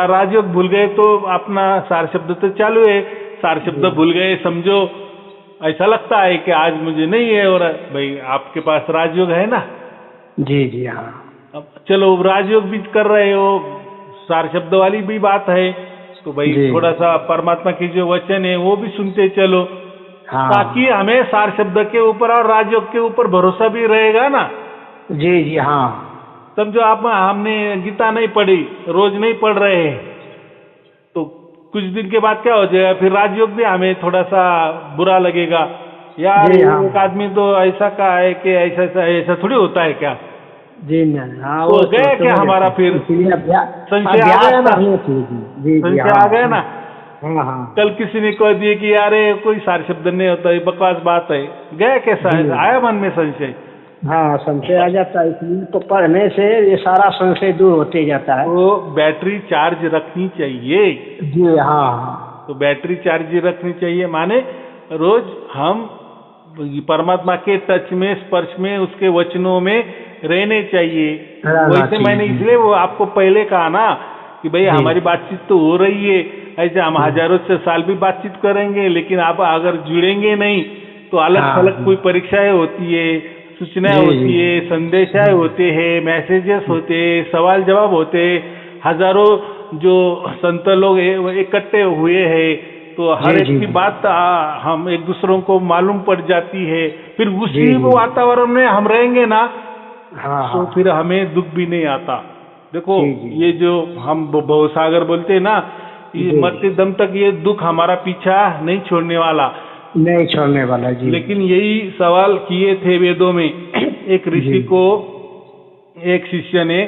राजयोग भूल गए तो अपना सार शब्द तो चालू है, सार शब्द जी भूल गए समझो, ऐसा लगता है कि आज मुझे नहीं है, और भाई आपके पास राजयोग है ना। जी जी हाँ। अब चलो राजयोग भी कर रहे हो, सार शब्द वाली भी बात है, तो भाई जी थोड़ा सा परमात्मा के जो वचन है वो भी सुनते चलो, ताकि हाँ। हमें सार शब्द के ऊपर और राजयोग के ऊपर भरोसा भी रहेगा ना। जी जी हाँ। समझो आप, हमने गीता नहीं पढ़ी, रोज नहीं पढ़ रहे हैं, तो कुछ दिन के बाद क्या हो जाएगा, फिर राजयोग भी हमें थोड़ा सा बुरा लगेगा। यार जी हाँ। एक आदमी तो ऐसा का है कि ऐसा ऐसा ऐसा थोड़ी होता है क्या। जी नहीं हाँ तो वो गए सोचते क्या हमारा, रहते फिर हैं। इसलिए अभ्यास संशय आ अभ्यास गया ना, करने चाहिए। जी जी संशय हाँ। आ गया ना। हाँ हाँ। कल किसी ने कह दिए कि यार ये कोई सार शब्द नहीं होता, ये बकवास बात है, गया कैसा जी है, आया मन में संशय। हाँ संशय आ जाता है, इसलिए तो पढ़ने से ये सारा संशय दूर होते जाता है। तो बैटरी चार्ज रखनी चाहिए। जी हाँ हाँ। तो बैटरी चार्ज रखनी चाहिए, माने रोज हम परमात्मा के टच में, स्पर्श में, उसके वचनों में रहने चाहिए। रहना वैसे चाहिए। मैंने जी इसलिए वो आपको पहले कहा ना कि भाई जी हमारी बातचीत तो हो रही है, ऐसे हम जी हजारों से साल भी बातचीत करेंगे, लेकिन आप अगर जुड़ेंगे नहीं तो अलग हाँ थलग जी कोई परीक्षाएं होती है, सूचनाएं जी होती है, संदेशाएं जी होते हैं, मैसेजेस होते हैं, सवाल जवाब होते हैं, हजारों जो संत लोग इकट्ठे हुए हैं, तो हर जी एक जी की बात हम एक दूसरों को मालूम पड़ जाती है। फिर जी उसी जी वातावरण में हम रहेंगे ना, हाँ तो हाँ। फिर हमें दुख भी नहीं आता। देखो जी जी ये जो हम भवसागर बोलते हैं ना, ये जी मरते दम तक ये दुख हमारा पीछा नहीं छोड़ने वाला। नहीं छोड़ने वाला। जी लेकिन यही सवाल किए थे वेदों में एक जी ऋषि को, एक शिष्य ने,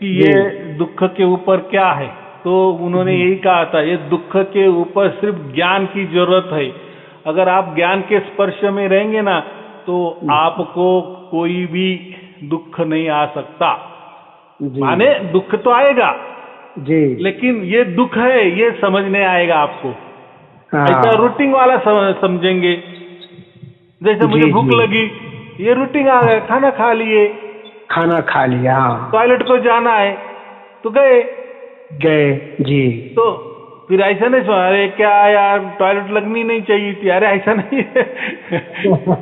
कि जी ये दुख के ऊपर क्या है। तो उन्होंने जी यही कहा था, ये दुख के ऊपर सिर्फ ज्ञान की जरूरत है। अगर आप ज्ञान के स्पर्श में रहेंगे ना, तो आपको कोई भी दुख नहीं आ सकता। जी माने दुख तो आएगा, जी लेकिन ये दुख है ये समझ नहीं आएगा आपको। ऐसा हाँ रूटीन वाला समझेंगे। जैसे मुझे जी भूख जी। लगी, ये रूटीन आ गया, खाना खा लिए, खाना खा लिया, हाँ। टॉयलेट को जाना है तो गए। गए। जी। तो फिर ऐसा नहीं सुना, अरे क्या यार टॉयलेट लगनी नहीं चाहिए थी, अरे ऐसा नहीं है।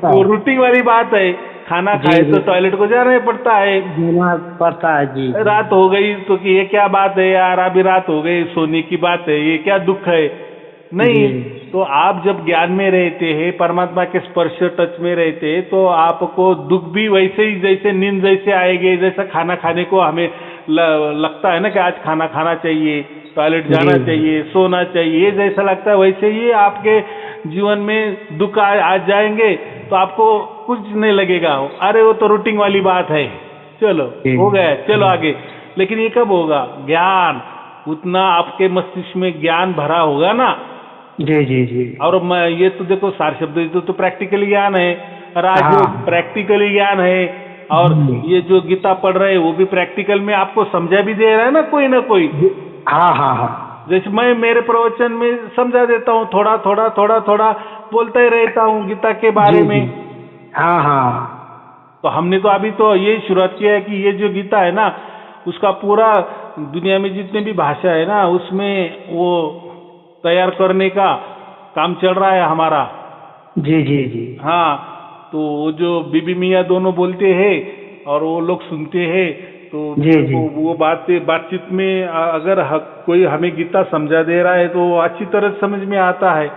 वो रूटीन वाली बात है, खाना जी खाए जी। तो टॉयलेट को जाना ही पड़ता है। जाना पड़ता है। जी जी। रात हो गई तो कि ये क्या बात है यार, अभी रात हो गई, सोने की बात है, ये क्या दुख है। नहीं, जी तो आप जब ज्ञान में रहते हैं, परमात्मा के स्पर्श टच में रहते हैं, तो आपको दुख भी वैसे ही, जैसे नींद जैसे आएगी, जैसा खाना खाने को हमें लगता है ना कि आज खाना खाना चाहिए, टॉयलेट जाना जी। चाहिए, सोना चाहिए, जैसा लगता है वैसे ही आपके जीवन में दुख आ जाएंगे तो आपको कुछ नहीं लगेगा। अरे वो तो रूटीन वाली बात है, चलो जी हो गया, चलो आगे। लेकिन ये कब होगा? ज्ञान, उतना आपके मस्तिष्क में ज्ञान भरा होगा ना। जी जी। जी। और मैं ये तो देखो, सार शब्द तो प्रैक्टिकली ज्ञान है, राज हाँ। प्रैक्टिकली ज्ञान है, और जी। ये जो गीता पढ़ रहे हैं वो भी प्रैक्टिकल में आपको समझा भी दे रहा है ना कोई। हाँ हाँ हाँ। जैसे मैं मेरे प्रवचन में समझा देता हूँ, थोड़ा थोड़ा थोड़ा थोड़ा बोलता ही रहता हूँ गीता के बारे जी में। जी। हाँ हाँ। तो हमने तो अभी तो ये शुरुआत किया है कि ये जो गीता है ना, उसका पूरा दुनिया में जितने भी भाषा है ना, उसमें वो तैयार करने का काम चल रहा है हमारा। जी जी। जी हाँ, तो वो जो बीबी मियाँ दोनों बोलते हैं और वो लोग सुनते हैं, तो जी जी। वो बातचीत में अगर कोई हमें गीता समझा दे रहा है तो वो अच्छी तरह समझ में आता है, तो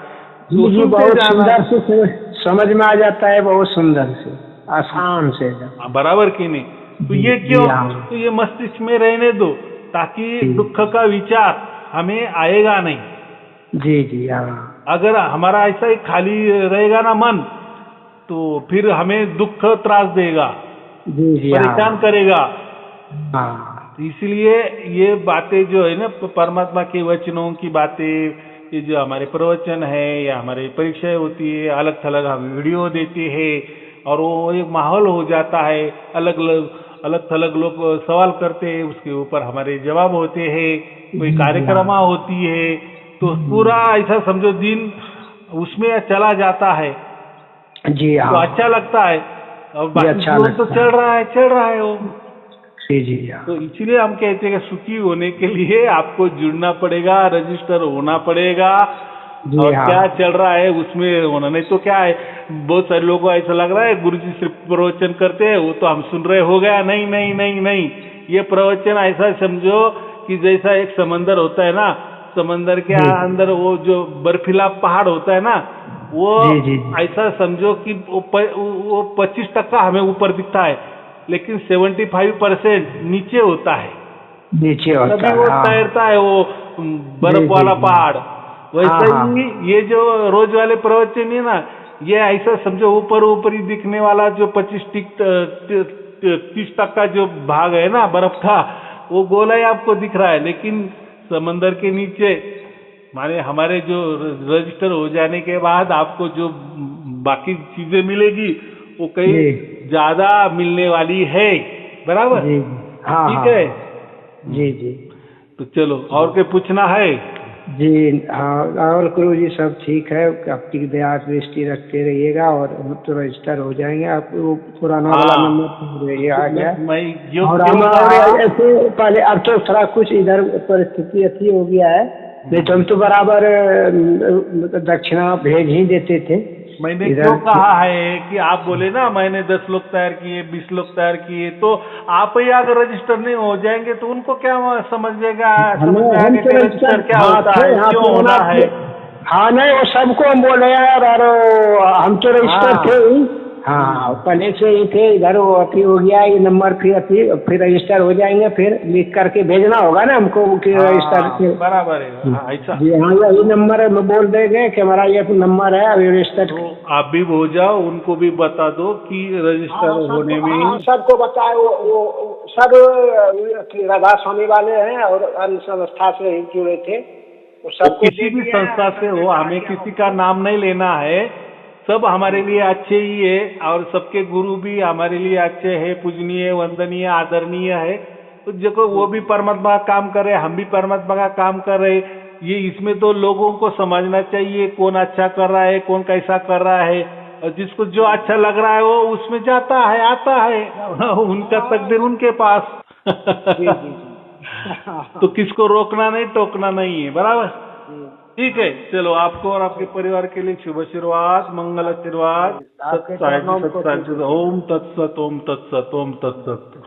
जी जी। सुनते बहुत जाना। सुंदर से समझ में आ जाता है, बहुत सुंदर से, आसान से। बराबर की नहीं? तो जी ये जी। क्यों? हाँ। तो ये मस्तिष्क में रहने दो, ताकि जी दुख का विचार हमें आएगा नहीं। जी। जी। हाँ। अगर हमारा ऐसा ही खाली रहेगा ना मन, तो फिर हमें दुख त्रास देगा, जी जी। परेशान हाँ करेगा। हाँ। तो इसलिए ये बातें जो है ना, परमात्मा के वचनों की बातें, ये जो हमारे प्रवचन है या हमारी परीक्षाएं होती है, अलग थलग हम वीडियो देते हैं, और वो एक माहौल हो जाता है, अलग थलग लोग सवाल करते हैं, उसके ऊपर हमारे जवाब होते हैं, कोई जी जी। हाँ। कार्यक्रमा होती है, तो पूरा ऐसा समझो दिन उसमें चला जाता है, जी। तो हाँ। अच्छा लगता है। और ये बाकी अच्छा जीवन तो लगता चल रहा है वो। है। जी जी। तो हाँ। इसीलिए हम कहते हैं कि सुखी होने के लिए आपको जुड़ना पड़ेगा, रजिस्टर होना पड़ेगा, जी। और हाँ। क्या चल रहा है उसमें होना। नहीं तो क्या है, बहुत सारे लोगों को ऐसा लग रहा है गुरुजी सिर्फ प्रवचन करते हैं, वो तो हम सुन रहे हो गया। नहीं नहीं नहीं नहीं, ये प्रवचन ऐसा समझो कि जैसा एक समंदर होता है ना, समंदर के जी अंदर वो जो बर्फीला पहाड़ होता है ना, वो जी। जी ऐसा समझो कि वो 25% हमें ऊपर दिखता है, लेकिन 75% नीचे होता है, नीचे तभी होता है। वो हाँ। तैरता है वो जी बर्फ जी। वाला जी। पहाड़। हाँ वैसा हाँ। ही ये जो रोज वाले प्रवचन है ना, ये ऐसा समझो ऊपर ऊपर ही दिखने वाला जो 30% जो भाग है ना बर्फ का, वो गोला ही आपको दिख रहा है, लेकिन समंदर के नीचे माने हमारे जो रजिस्टर हो जाने के बाद आपको जो बाकी चीजें मिलेगी, वो कहीं जी ज्यादा मिलने वाली है। बराबर? जी। हाँ ठीक हाँ है। हाँ। जी जी। तो चलो, और क्या पूछना है? जी हाँ, और गुरु जी सब ठीक है, आपकी दया दृष्टि रखते रहिएगा, और हम तो रजिस्टर हो जाएंगे। आप वो पुराना वाला हाँ, नंबर तो ये आ मैं गया। मैं यो और क्यों हम और कहा? ऐसे पहले, अब तो थोड़ा कुछ इधर परिस्थिति अच्छी हो गया है, नहीं तो हम तो बराबर दक्षिणा भेज ही देते थे मैंने क्यों इधर। कहा है कि आप बोले ना मैंने 10 लोग तैयार किए, 20 लोग तैयार किए, तो आप ही अगर रजिस्टर नहीं हो जाएंगे तो उनको क्या समझ हमें में हम आगे तो कि रजिस्टर रजिस्टर क्या हाँ होता थे, है, हाँ क्यों पुराना होना है। हाँ नहीं, वो सबको हम बोले यार, और हम तो रजिस्टर थे हाँ। ही। हाँ पहले से ही थे, इधर वो अति हो गया ये नंबर, फिर रजिस्टर हो जाएंगे, फिर लिख करके भेजना होगा ना हमको कि रजिस्टर हाँ, बराबर है। हाँ, ऐसा जी हाँ, यही नंबर में बोल देंगे कि हमारा ये नंबर है, अभी रजिस्टर। तो आप भी हो जाओ, उनको भी बता दो कि रजिस्टर हाँ सबको, होने हाँ में। सबको बताए, वो सब राधा स्वामी वाले हैं और अन्य संस्था से ही जुड़े थे, वो वो सबको किसी दे भी दिए हैं, संस्था से सबने हो, कहा हमें कि किसी का हमको। नाम नहीं लेना है, सब हमारे लिए अच्छे ही है, और सबके गुरु भी हमारे लिए अच्छे हैं, पूजनीय, वंदनीय, आदरणीय है। तो देखो, वो भी परमात्मा का काम कर रहे, हम भी परमात्मा का काम कर रहे। ये इसमें तो लोगों को समझना चाहिए कौन अच्छा कर रहा है, कौन कैसा कर रहा है। और जिसको जो अच्छा लग रहा है वो उसमें जाता है, आता है। उनका तकदीर उनके पास। जी जी जी। तो किसको रोकना नहीं, टोकना नहीं है, बराबर। जी। ठीक है, चलो आपको और आपके परिवार के लिए शुभ आशीर्वाद, मंगल आशीर्वाद। आपके सत्साई चरणों में सत्साई। कोटि कोटि ओम तत्सत, ओम तत्सत, ओम तत्सत।